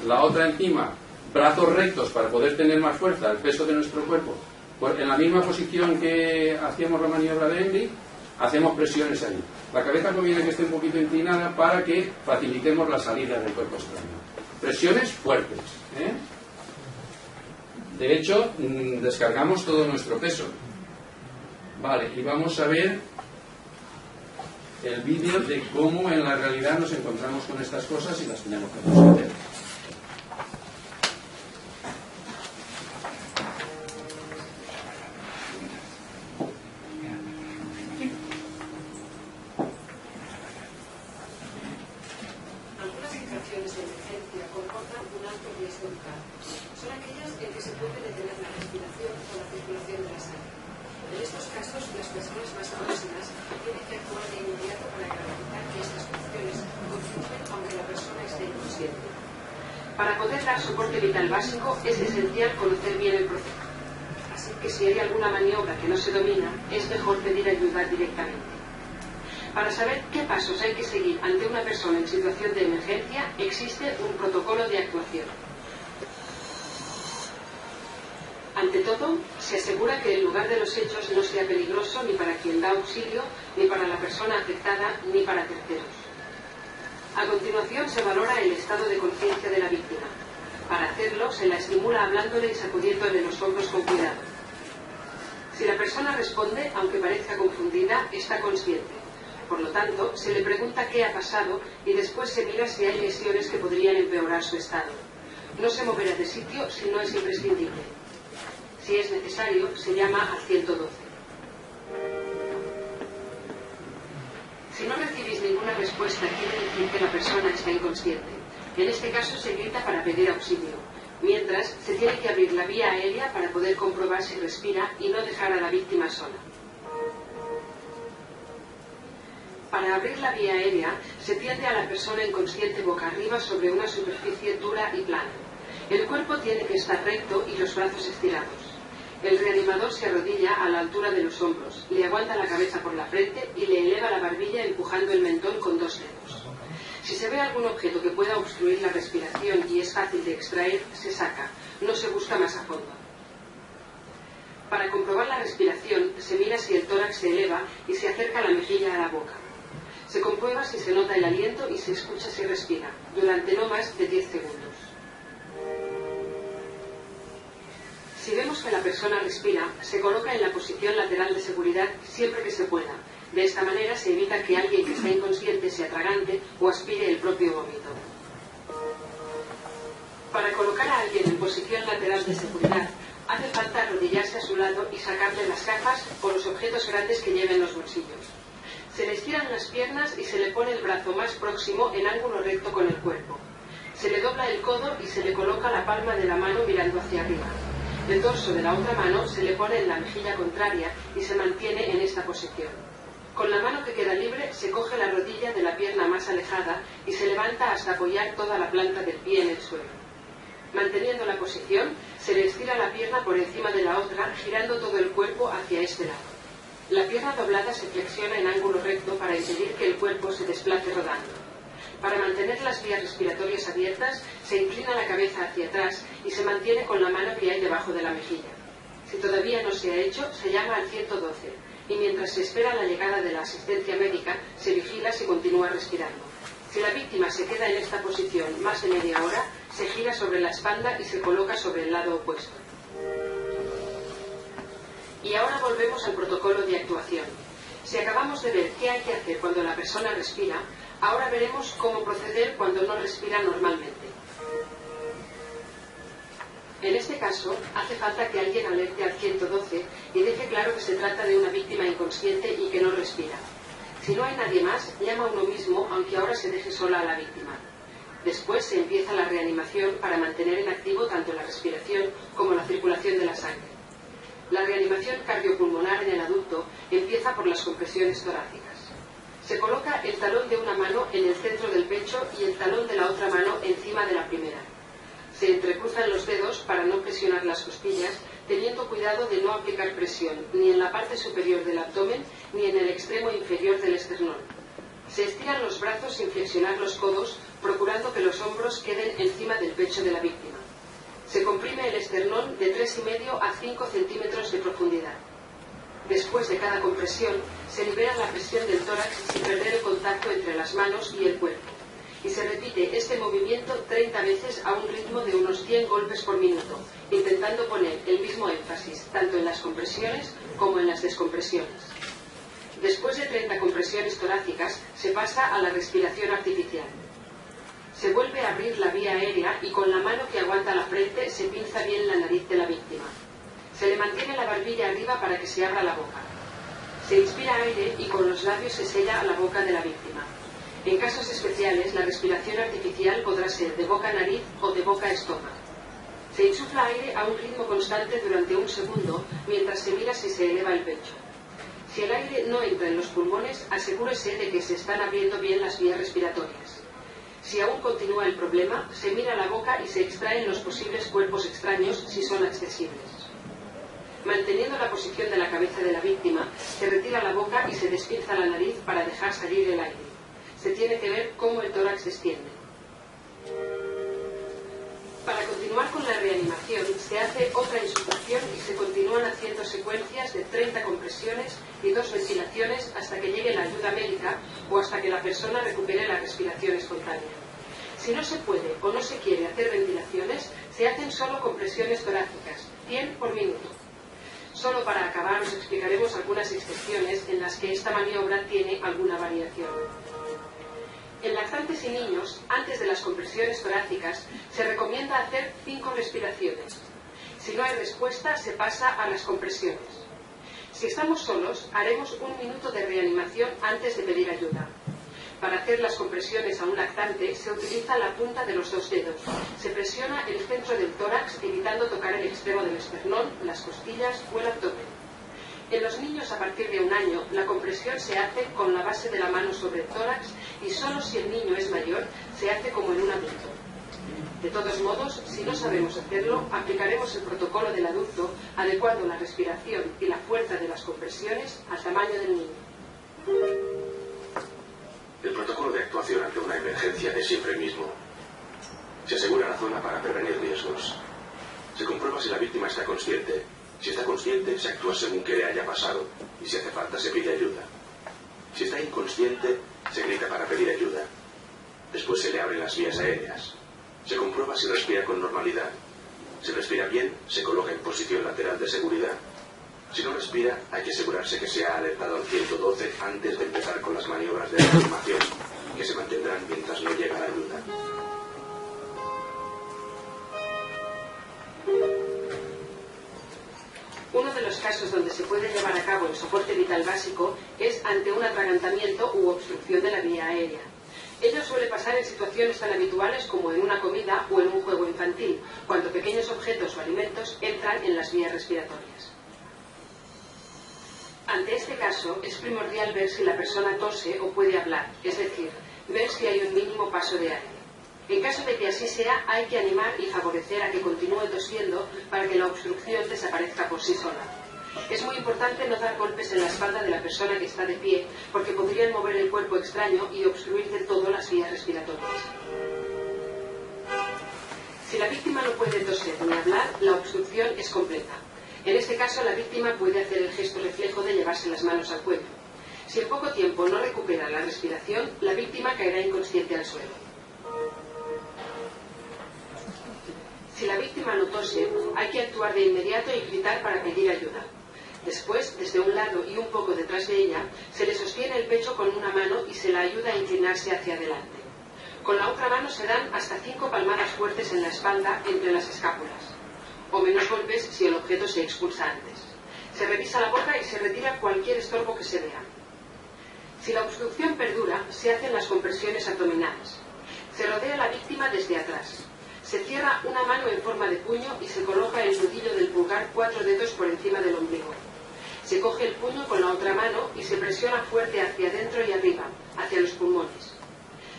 la otra encima, brazos rectos para poder tener más fuerza, el peso de nuestro cuerpo. Pues en la misma posición que hacíamos la maniobra de Henry, hacemos presiones ahí. La cabeza conviene que esté un poquito inclinada para que facilitemos la salida del cuerpo extraño. Presiones fuertes. De hecho, descargamos todo nuestro peso. Vale, y vamos a ver el vídeo de cómo en la realidad nos encontramos con estas cosas y las tenemos que resolver.
Algunas situaciones de emergencia comportan un alto riesgo vital. Son aquellas en que se puede detener la respiración o la circulación de la sangre. En estos casos, las personas más próximas tienen que actuar de inmediato para garantizar que estas funciones continúen aunque la persona esté inconsciente. Para poder dar soporte vital básico es esencial conocer bien el proceso. Así que si hay alguna maniobra que no se domina, es mejor pedir ayuda directamente. Para saber qué pasos hay que seguir ante una persona en situación de emergencia, existe un protocolo de actuación. Ante todo, se asegura que el lugar de los hechos no sea peligroso ni para quien da auxilio, ni para la persona afectada, ni para terceros. A continuación, se valora el estado de conciencia de la víctima. Para hacerlo, se la estimula hablándole y sacudiéndole los hombros con cuidado. Si la persona responde, aunque parezca confundida, está consciente. Por lo tanto, se le pregunta qué ha pasado y después se mira si hay lesiones que podrían empeorar su estado. No se moverá de sitio si no es imprescindible. Si es necesario, se llama al 112. Si no recibís ninguna respuesta, quiere decir que la persona está inconsciente. En este caso se grita para pedir auxilio. Mientras, se tiene que abrir la vía aérea para poder comprobar si respira y no dejar a la víctima sola. Para abrir la vía aérea, se tiende a la persona inconsciente boca arriba sobre una superficie dura y plana. El cuerpo tiene que estar recto y los brazos estirados. El reanimador se arrodilla a la altura de los hombros, le aguanta la cabeza por la frente y le eleva la barbilla empujando el mentón con 2 dedos. Si se ve algún objeto que pueda obstruir la respiración y es fácil de extraer, se saca, no se busca más a fondo. Para comprobar la respiración, se mira si el tórax se eleva y se acerca la mejilla a la boca. Se comprueba si se nota el aliento y se escucha si respira, durante no más de 10 segundos. Si vemos que la persona respira, se coloca en la posición lateral de seguridad siempre que se pueda. De esta manera se evita que alguien que está inconsciente se atragante o aspire el propio vómito. Para colocar a alguien en posición lateral de seguridad, hace falta arrodillarse a su lado y sacarle las gafas o los objetos grandes que lleve en los bolsillos. Se le estiran las piernas y se le pone el brazo más próximo en ángulo recto con el cuerpo. Se le dobla el codo y se le coloca la palma de la mano mirando hacia arriba. El dorso de la otra mano se le pone en la mejilla contraria y se mantiene en esta posición. Con la mano que queda libre se coge la rodilla de la pierna más alejada y se levanta hasta apoyar toda la planta del pie en el suelo. Manteniendo la posición, se le estira la pierna por encima de la otra, girando todo el cuerpo hacia este lado. La pierna doblada se flexiona en ángulo recto para impedir que el cuerpo se desplace rodando. Para mantener las vías respiratorias abiertas, se inclina la cabeza hacia atrás y se mantiene con la mano que hay debajo de la mejilla. Si todavía no se ha hecho, se llama al 112, y mientras se espera la llegada de la asistencia médica, se vigila si continúa respirando. Si la víctima se queda en esta posición más de media hora, se gira sobre la espalda y se coloca sobre el lado opuesto. Y ahora volvemos al protocolo de actuación. Si acabamos de ver qué hay que hacer cuando la persona respira, ahora veremos cómo proceder cuando no respira normalmente. En este caso, hace falta que alguien alerte al 112 y deje claro que se trata de una víctima inconsciente y que no respira. Si no hay nadie más, llama a uno mismo, aunque ahora se deje sola a la víctima. Después se empieza la reanimación para mantener en activo tanto la respiración como la circulación de la sangre. La reanimación cardiopulmonar en el adulto empieza por las compresiones torácicas. Se coloca el talón de una mano en el centro del pecho y el talón de la otra mano encima de la primera. Se entrecruzan los dedos para no presionar las costillas, teniendo cuidado de no aplicar presión ni en la parte superior del abdomen ni en el extremo inferior del esternón. Se estiran los brazos sin flexionar los codos, procurando que los hombros queden encima del pecho de la víctima. Se comprime el esternón de 3,5 a 5 centímetros de profundidad. Después de cada compresión, se libera la presión del tórax sin perder el contacto entre las manos y el cuerpo. Y se repite este movimiento 30 veces a un ritmo de unos 100 golpes por minuto, intentando poner el mismo énfasis tanto en las compresiones como en las descompresiones. Después de 30 compresiones torácicas, se pasa a la respiración artificial. Se vuelve a abrir la vía aérea y con la mano que aguanta la frente se pinza bien la nariz de la víctima. Se le mantiene la barbilla arriba para que se abra la boca. Se inspira aire y con los labios se sella la boca de la víctima. En casos especiales, la respiración artificial podrá ser de boca a nariz o de boca a estómago. Se insufla aire a un ritmo constante durante 1 segundo mientras se mira si se eleva el pecho. Si el aire no entra en los pulmones, asegúrese de que se están abriendo bien las vías respiratorias. Si aún continúa el problema, se mira la boca y se extraen los posibles cuerpos extraños si son accesibles. Manteniendo la posición de la cabeza de la víctima, se retira la boca y se despinza la nariz para dejar salir el aire. Se tiene que ver cómo el tórax desciende. Para continuar continuar con la reanimación, se hace otra insuficción y se continúan haciendo secuencias de 30 compresiones y 2 ventilaciones hasta que llegue la ayuda médica o hasta que la persona recupere la respiración espontánea. Si no se puede o no se quiere hacer ventilaciones, se hacen solo compresiones torácicas, 100 por minuto. Solo para acabar os explicaremos algunas excepciones en las que esta maniobra tiene alguna variación. En lactantes y niños, antes de las compresiones torácicas, se recomienda hacer 5 respiraciones. Si no hay respuesta, se pasa a las compresiones. Si estamos solos, haremos 1 minuto de reanimación antes de pedir ayuda. Para hacer las compresiones a un lactante, se utiliza la punta de los 2 dedos. Se presiona el centro del tórax, evitando tocar el extremo del esternón, las costillas o el abdomen. En los niños a partir de 1 año, la compresión se hace con la base de la mano sobre el tórax y solo si el niño es mayor, se hace como en un adulto. De todos modos, si no sabemos hacerlo, aplicaremos el protocolo del adulto, adecuando la respiración y la fuerza de las compresiones al tamaño del niño.
El protocolo de actuación ante una emergencia es siempre el mismo. Se asegura la zona para prevenir riesgos. Se comprueba si la víctima está consciente. Si está consciente, se actúa según que le haya pasado, y si hace falta, se pide ayuda. Si está inconsciente, se grita para pedir ayuda. Después se le abren las vías aéreas. Se comprueba si respira con normalidad. Si respira bien, se coloca en posición lateral de seguridad. Si no respira, hay que asegurarse que se ha alertado al 112 antes de empezar con las maniobras de reanimación, que se mantendrán mientras no llega la ayuda.
Uno de los casos donde se puede llevar a cabo el soporte vital básico es ante un atragantamiento u obstrucción de la vía aérea. Ello suele pasar en situaciones tan habituales como en una comida o en un juego infantil, cuando pequeños objetos o alimentos entran en las vías respiratorias. Ante este caso, es primordial ver si la persona tose o puede hablar, es decir, ver si hay un mínimo paso de aire. En caso de que así sea, hay que animar y favorecer a que continúe tosiendo para que la obstrucción desaparezca por sí sola. Es muy importante no dar golpes en la espalda de la persona que está de pie, porque podrían mover el cuerpo extraño y obstruir del todo las vías respiratorias. Si la víctima no puede toser ni hablar, la obstrucción es completa. En este caso, la víctima puede hacer el gesto reflejo de llevarse las manos al cuello. Si en poco tiempo no recupera la respiración, la víctima caerá inconsciente al suelo. Si la víctima no tose, hay que actuar de inmediato y gritar para pedir ayuda. Después, desde un lado y un poco detrás de ella, se le sostiene el pecho con una mano y se la ayuda a inclinarse hacia adelante. Con la otra mano se dan hasta 5 palmadas fuertes en la espalda entre las escápulas, o menos golpes si el objeto se expulsa antes. Se revisa la boca y se retira cualquier estorbo que se vea. Si la obstrucción perdura, se hacen las compresiones abdominales. Se rodea a la víctima desde atrás. Se cierra una mano en forma de puño y se coloca el nudillo del pulgar 4 dedos por encima del ombligo. Se coge el puño con la otra mano y se presiona fuerte hacia adentro y arriba, hacia los pulmones.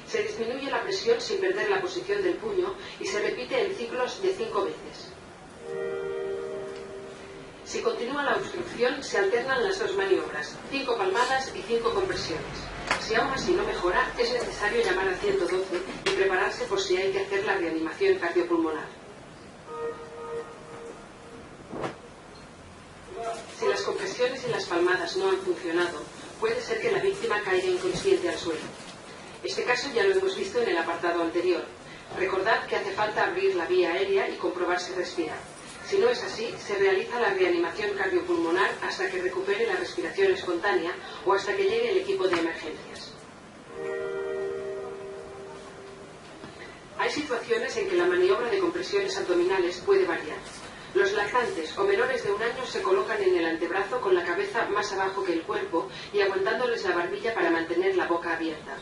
Se disminuye la presión sin perder la posición del puño y se repite en ciclos de 5 veces. Si continúa la obstrucción, se alternan las 2 maniobras, 5 palmadas y 5 compresiones. Si aún así no mejora, es necesario llamar al 112 y prepararse por si hay que hacer la reanimación cardiopulmonar. Si las compresiones y las palmadas no han funcionado, puede ser que la víctima caiga inconsciente al suelo. Este caso ya lo hemos visto en el apartado anterior. Recordad que hace falta abrir la vía aérea y comprobar si respira. Si no es así, se realiza la reanimación cardiopulmonar hasta que recupere la respiración espontánea o hasta que llegue el equipo de emergencias. Hay situaciones en que la maniobra de compresiones abdominales puede variar. Los lactantes o menores de 1 año se colocan en el antebrazo con la cabeza más abajo que el cuerpo y aguantándoles la barbilla para mantener la boca abierta.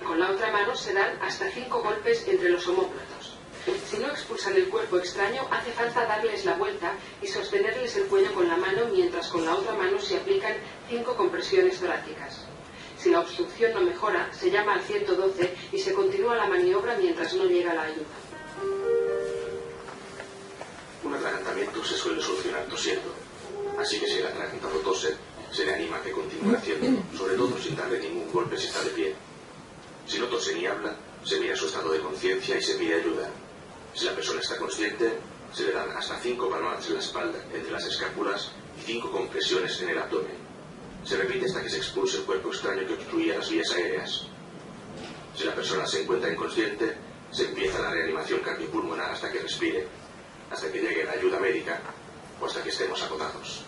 Con la otra mano se dan hasta 5 golpes entre los omóplatos. Si no expulsan el cuerpo extraño, hace falta darles la vuelta y sostenerles el cuello con la mano mientras con la otra mano se aplican 5 compresiones torácicas. Si la obstrucción no mejora, se llama al 112 y se continúa la maniobra mientras no llega la ayuda.
Un atragantamiento se suele solucionar tosiendo, así que si el atragantado tose, se le anima a que continúe haciéndolo, sobre todo sin darle ningún golpe si está de pie. Si no tose ni habla, se mira su estado de conciencia y se pide ayuda. Si la persona está consciente, se le dan hasta 5 palmadas en la espalda, entre las escápulas, y 5 compresiones en el abdomen. Se repite hasta que se expulse el cuerpo extraño que obstruía las vías aéreas. Si la persona se encuentra inconsciente, se empieza la reanimación cardiopulmonar hasta que respire, hasta que llegue la ayuda médica o hasta que estemos agotados.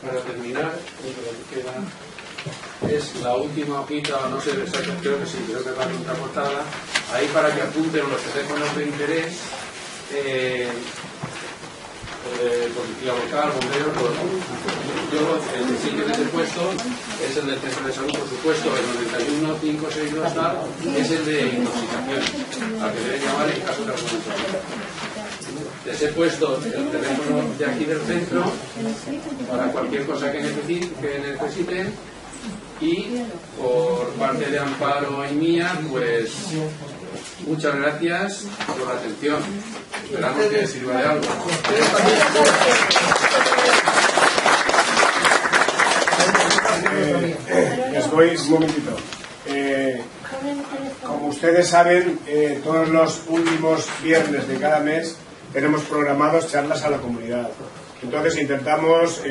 Para terminar, lo que queda es la última hojita, o no sé exactamente, creo que sí, creo que es la contraportada, ahí para que apunten los teléfonos de interés, policía local, bomberos, yo el que sí que les he puesto es el del centro de salud, por supuesto, el 91 562 tal, es el de intoxicación, al que deben llamar en caso de alguna intoxicación. Les he puesto el teléfono de aquí del centro para cualquier cosa que necesiten, y por parte de Amparo y mía, pues muchas gracias por la atención. Esperamos que les sirva de algo.
Les voy un momentito. Como ustedes saben, todos los últimos viernes de cada mes tenemos programados charlas a la comunidad. Entonces intentamos,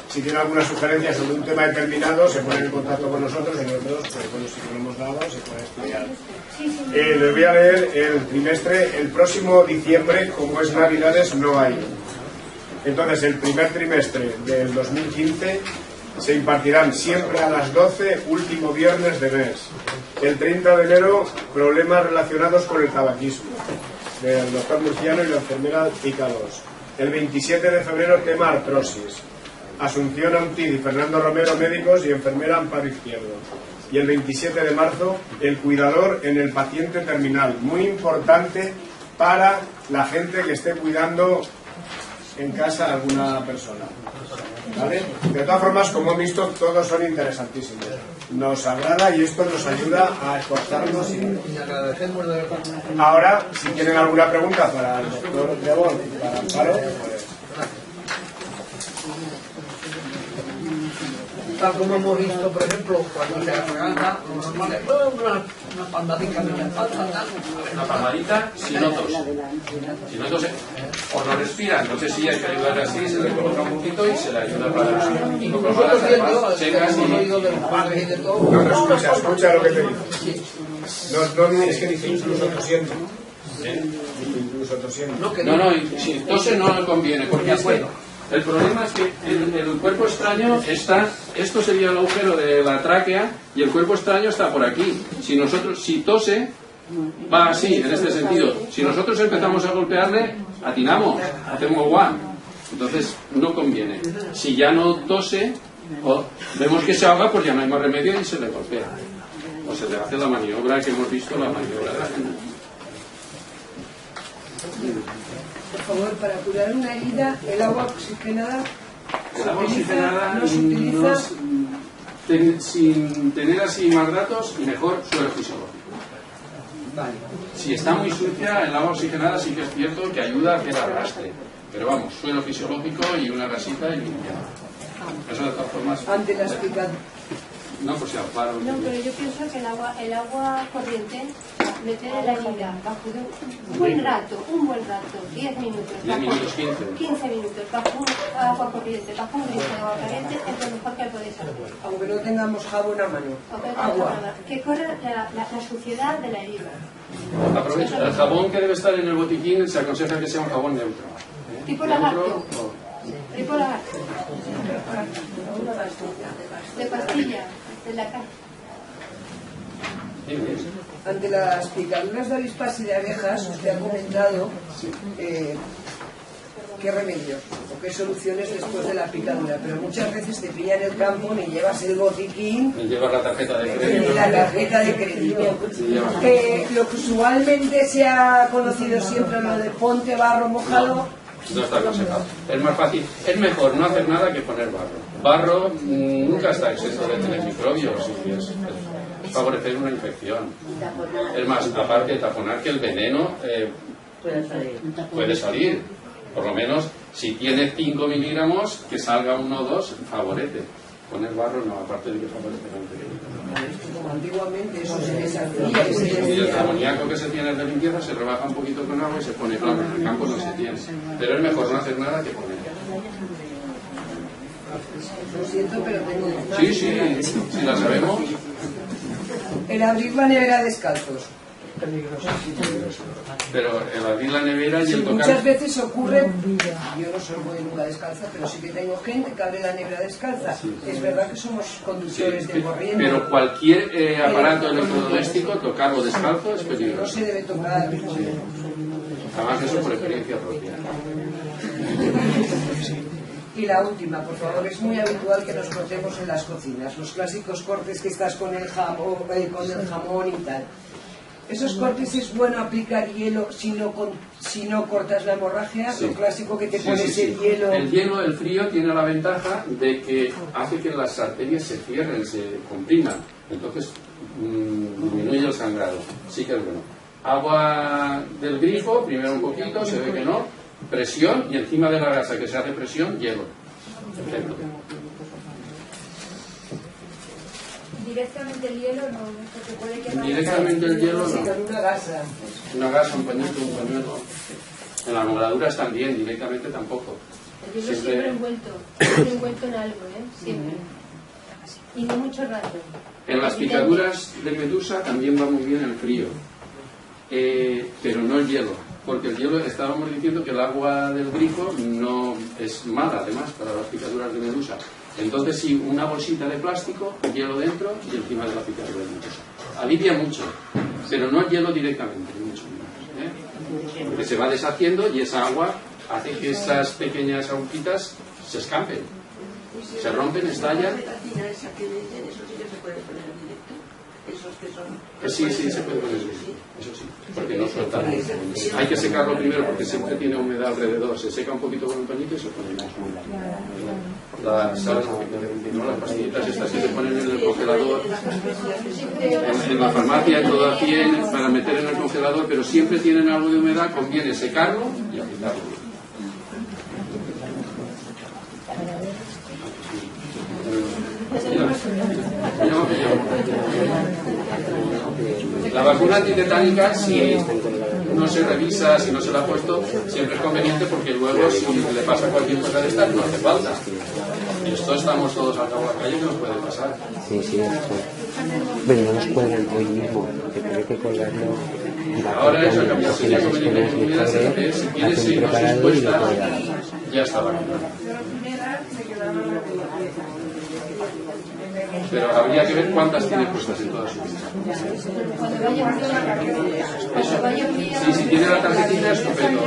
si tienen alguna sugerencia sobre un tema determinado, se ponen en contacto con nosotros y nosotros, pues, bueno, si lo hemos dado, se puede estudiar. Les voy a leer el trimestre. El próximo diciembre, como es Navidades, no hay. Entonces, el primer trimestre del 2015 se impartirán siempre a las 12, último viernes de mes. El 30 de enero, problemas relacionados con el tabaquismo, del doctor Murciano y la enfermera Picados. El 27 de febrero, tema artrosis. Asunción Antid y Fernando Romero, médicos, y enfermera Amparo Izquierdo. Y el 27 de marzo, el cuidador en el paciente terminal. Muy importante para la gente que esté cuidando en casa a alguna persona. ¿Vale? De todas formas, como han visto, todos son interesantísimos. Nos agrada y esto nos ayuda a esforzarnos. Ahora, si tienen alguna pregunta para el doctor Lebón y para Amparo, pues...
Tal como hemos visto, por ejemplo, cuando se agarra, lo normal es una palmadita en la espalda.
Una palmadita sin otros. Si no tose o no respira, entonces sí hay que ayudar así, se le coloca un poquito y se le ayuda para 5 palmadas, además secas y...
No, escucha lo que te digo. No, es que dice incluso tosiendo. Incluso tosiendo.
No, si tose no le conviene, porque es que el problema es que el cuerpo extraño está, esto sería el agujero de la tráquea, y el cuerpo extraño está por aquí. Si tose, va así, en este sentido. Si nosotros empezamos a golpearle, atinamos, hacemos guau. Entonces no conviene. Si ya no tose, o vemos que se ahoga, pues ya no hay más remedio y se le golpea. O se le hace la maniobra que hemos visto, la maniobra de la gente.
Por favor, para curar una herida, el agua oxigenada
no se utiliza sin tener así más datos, y mejor suelo fisiológico. Si está muy sucia, el agua oxigenada sí que es cierto que ayuda a que la arrastre, pero vamos, suelo fisiológico y una gasita y limpia. Eso de todas formas.
Ante las picaduras.
No, pues si Amparo.
No, pero yo pienso que el agua corriente, meter en la herida bajo un buen rato, 10 minutos,
10 minutos,
15 minutos, bajo agua corriente, bajo un grifo de agua caliente, es lo mejor que puedes hacer.
Aunque no tengamos jabón a mano.
Agua. Que corra la suciedad de la herida.
Aprovecho. El jabón que debe estar en el botiquín se aconseja que sea un jabón neutro.
Tipo lagarto. Tipo lagarto. De pastilla. De la caja.
Ante las picaduras de avispas y de abejas, usted ha comentado qué remedios o qué soluciones después de la picadura, pero muchas veces te pillan en el campo, ni llevas el botiquín,
ni llevas la tarjeta de crédito.
La tarjeta de crédito. Lo que usualmente se ha conocido siempre, lo de ponte barro mojado.
No está aconsejado. Es más fácil, es mejor no hacer nada que poner barro. Barro nunca está exento de tener microbios y es favorecer una infección. Es más, aparte de taponar, que el veneno puede salir. Por lo menos Si tiene 5 miligramos, que salga 1 o 2, favorece. Poner barro no, aparte de que favorece la
Como antiguamente eso se deshacía.
y el amoníaco que se tiene de limpieza se rebaja un poquito con agua y se pone claro, en el campo no se tiene. Pero es mejor no hacer nada que poner.
Lo siento, pero tengo...
Sí, sí la sabemos.
El abrir la nevera descalzos.
Pero el abrir la nevera y
Sí,
el tocar...
muchas veces ocurre, yo no soy muy nunca descalza, pero sí que tengo gente que abre la nevera descalza. Es verdad que somos conductores de corriente.
Pero cualquier aparato electrodoméstico, tocarlo descalzo es
No
peligroso.
se debe tocar.
Además eso por experiencia propia.
Y la última, por favor, es muy habitual que nos cortemos en las cocinas. Los clásicos cortes que estás con el jamón y tal. Esos cortes es bueno aplicar hielo si no cortas la hemorragia.
Sí.
Lo clásico que te
Sí,
pones
sí, sí.
el hielo.
El hielo, el frío, tiene la ventaja de que hace que las arterias se cierren, se compriman. Entonces disminuye el sangrado. Sí que es bueno. Agua del grifo, primero un poquito, se ve que no. Presión y encima de la grasa que se hace presión, hielo. Perfecto.
Directamente el hielo no, porque puede quemar.
Directamente el hielo
Sí,
no.
con una gasa.
Una gasa, un pañuelo. En las moldaduras también, directamente tampoco.
El hielo siempre envuelto en algo, siempre. Y no mucho rato.
En las picaduras de medusa también va muy bien el frío, pero no el hielo, porque el hielo, estábamos diciendo que el agua del grifo no es mala, además, para las picaduras de medusa. Entonces sí, una bolsita de plástico, hielo dentro y encima de la picadura de medusa. Alivia mucho, pero no el hielo directamente, mucho menos, porque se va deshaciendo y esa agua hace que esas pequeñas agujitas se escampen, se rompen, estallan. Sí, sí, se puede poner directo, eso sí, porque no suelta. Hay que secarlo primero porque siempre tiene humedad alrededor. Se seca un poquito con un pañito y se pone más. Las pastillitas estas que se ponen en el congelador, en la farmacia, todo aquí para meter en el congelador, pero siempre tienen algo de humedad, conviene secarlo y aplicarlo. La vacuna antitetánica, si no se revisa, si no se la ha puesto, siempre es conveniente porque luego si le pasa cualquier cosa de estas no hace falta. Y esto estamos todos al cabo de la calle que nos puede pasar.
Sí, sí, pero no nos cuelgan hoy mismo, porque tiene que colgarlo.
Ahora eso ha cambiado, sería conveniente que tuviera si tiene 6 dosis puestas, ya está vacunado. Pero habría que ver cuántas tiene puestas en toda su vida. Sí, si tiene la tarjetita, estupendo.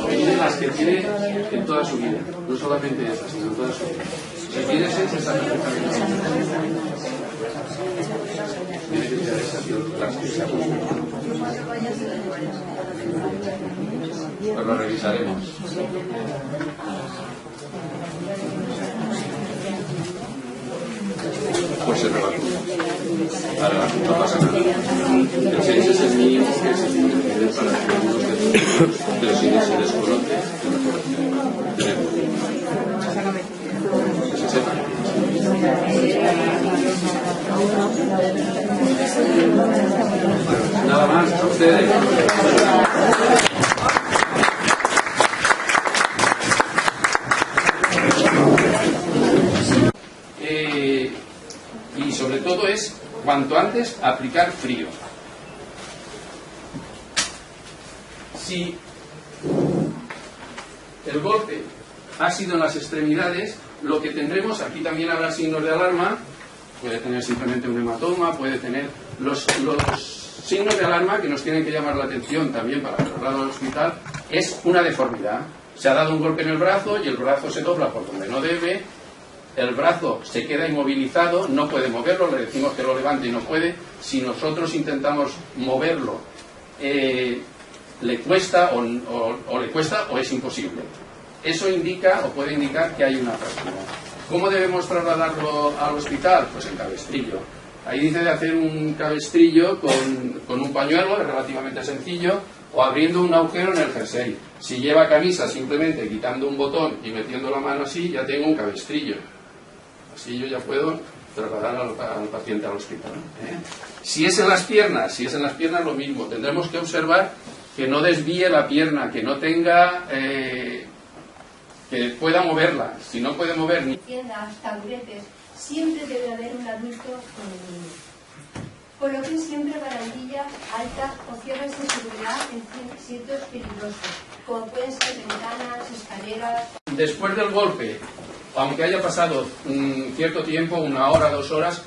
Tiene las que tiene en toda su vida, no solamente esas, sino en toda su vida. Si tiene 6, está perfectamente. Tiene que ser esas y las que se ha puesto. Pues lo revisaremos. Pues se revacuna. Ahora no pasa nada. El 6 es el mínimo que se tiene que tener para que algunos de pero si no se desconoce, tenemos. Que se sepa. Nada más, a ustedes. Y sobre todo es, cuanto antes, aplicar frío. Si el golpe ha sido en las extremidades, lo que tendremos, aquí también habrá signos de alarma, puede tener simplemente un hematoma, puede tener los signos de alarma que nos tienen que llamar la atención también para trasladarlo al hospital, es una deformidad. Se ha dado un golpe en el brazo y el brazo se dobla por donde no debe, el brazo se queda inmovilizado, no puede moverlo, le decimos que lo levante y no puede. Si nosotros intentamos moverlo, le cuesta o le cuesta o es imposible. Eso indica o puede indicar que hay una fractura. ¿Cómo debemos trasladarlo al hospital? Pues en cabestrillo. Ahí dice de hacer un cabestrillo con un pañuelo, es relativamente sencillo, o abriendo un agujero en el jersey. Si lleva camisa, simplemente quitando un botón y metiendo la mano así, ya tengo un cabestrillo. Así yo ya puedo trasladar al paciente al hospital. Si es en las piernas, lo mismo. Tendremos que observar que no desvíe la pierna, que no tenga, que pueda moverla. Si no puede mover ni
tiendas, taburetes, siempre debe haber un adulto con el niño. Coloquen siempre barandillas altas o cierres de seguridad en sitios peligrosos, como pueden ser ventanas, escaleras.
Después del golpe, aunque haya pasado cierto tiempo, 1 hora, 2 horas,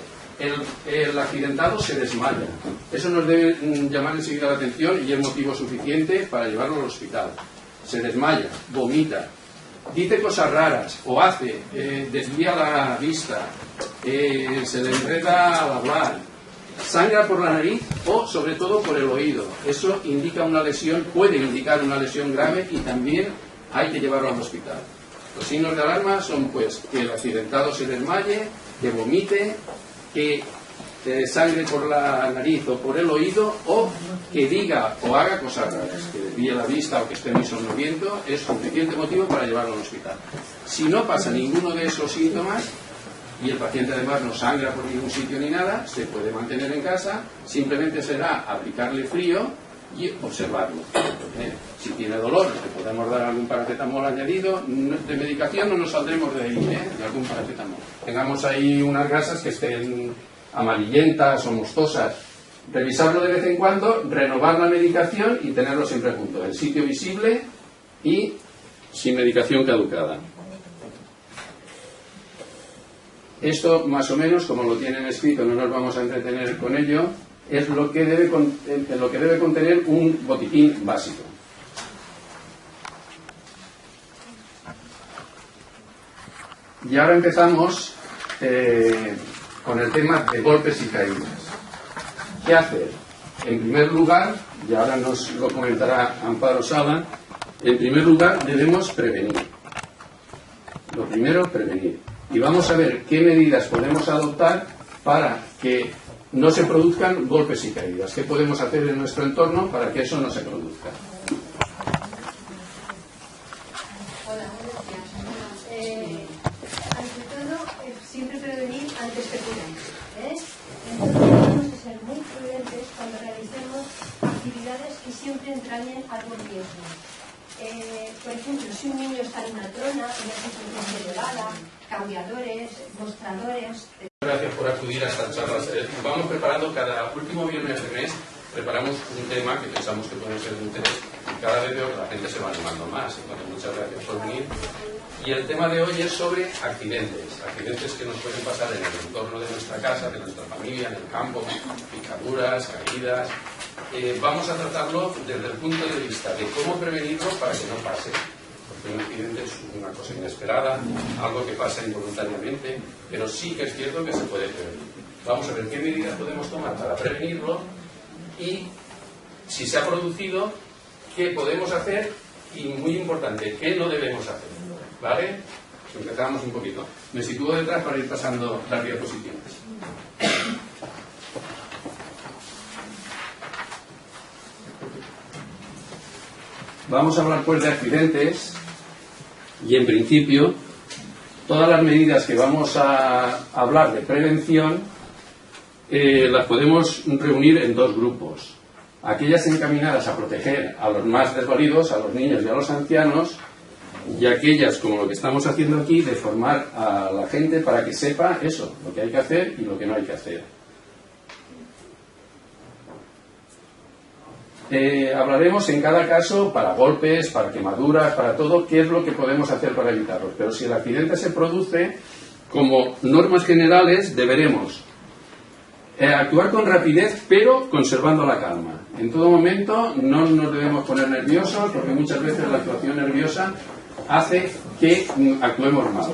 el accidentado se desmaya. Eso nos debe llamar enseguida la atención y es motivo suficiente para llevarlo al hospital. Se desmaya, vomita, dice cosas raras o hace, desvía la vista, se le enreda al hablar, sangra por la nariz o sobre todo por el oído. Eso indica una lesión, puede indicar una lesión grave y también hay que llevarlo al hospital. Los signos de alarma son pues que el accidentado se desmaye, que vomite, que sangre por la nariz o por el oído, o que diga o haga cosas raras, que desvíe la vista o que esté muy somnoliento, es suficiente motivo para llevarlo al hospital. Si no pasa ninguno de esos síntomas y el paciente además no sangra por ningún sitio ni nada, se puede mantener en casa, simplemente será aplicarle frío y observarlo. Si tiene dolor, le podemos dar algún paracetamol añadido. De medicación no nos saldremos de ahí, de algún paracetamol. Tengamos ahí unas gasas que estén amarillentas o mostosas. Revisarlo de vez en cuando, renovar la medicación y tenerlo siempre junto, en sitio visible y sin medicación caducada. Esto, más o menos, como lo tienen escrito, no nos vamos a entretener con ello, es lo que debe contener un botiquín básico. Y ahora empezamos con el tema de golpes y caídas. ¿Qué hacer? En primer lugar, y ahora nos lo comentará Amparo Sala, en primer lugar debemos prevenir. Lo primero, prevenir. Y vamos a ver qué medidas podemos adoptar para que no se produzcan golpes y caídas. ¿Qué podemos hacer en nuestro entorno para que eso no se produzca?
Hola, buenos días. Ante todo, siempre prevenir antes que curar. Entonces tenemos que ser muy prudentes cuando realicemos actividades que siempre entrañen algún riesgo. Por ejemplo, si un niño está en una trona, en una situación elevada, cambiadores, mostradores.
Gracias por acudir a estas charlas. Vamos preparando cada último viernes de mes, preparamos un tema que pensamos que puede ser de interés y cada vez veo que la gente se va animando más. Entonces, muchas gracias por venir. Y el tema de hoy es sobre accidentes que nos pueden pasar en el entorno de nuestra casa, de nuestra familia, en el campo, picaduras, caídas. Vamos a tratarlo desde el punto de vista de cómo prevenirlo para que no pase. Porque un accidente es una cosa inesperada, algo que pasa involuntariamente, pero sí que es cierto que se puede prevenir. Vamos a ver qué medidas podemos tomar para prevenirlo y, si se ha producido, qué podemos hacer y, muy importante, qué no debemos hacer. ¿Vale? Empezamos un poquito. Me sitúo detrás para ir pasando las diapositivas. Vamos a hablar pues de accidentes y, en principio, todas las medidas que vamos a hablar de prevención las podemos reunir en 2 grupos. Aquellas encaminadas a proteger a los más desvalidos, a los niños y a los ancianos, y aquellas, como lo que estamos haciendo aquí, de formar a la gente para que sepa eso, lo que hay que hacer y lo que no hay que hacer. Hablaremos en cada caso para golpes, para quemaduras, para todo, qué es lo que podemos hacer para evitarlos. Pero si el accidente se produce, como normas generales, deberemos actuar con rapidez, pero conservando la calma. En todo momento no nos debemos poner nerviosos, porque muchas veces la actuación nerviosa hace que actuemos mal.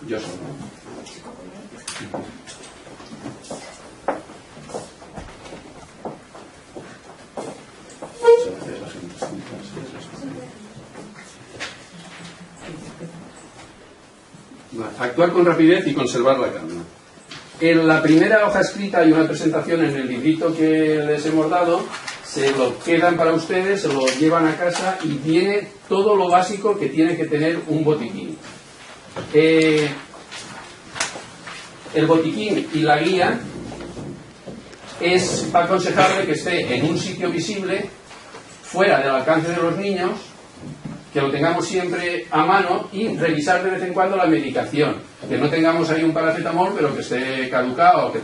Yo soy. Actuar con rapidez y conservar la calma. En la primera hoja escrita hay una presentación en el librito que les hemos dado, se lo quedan para ustedes, se lo llevan a casa y tiene todo lo básico que tiene que tener un botiquín. El botiquín y la guía es aconsejable que esté en un sitio visible, fuera del alcance de los niños, que lo tengamos siempre a mano y revisar de vez en cuando la medicación, que no tengamos ahí un paracetamol pero que esté caducado o que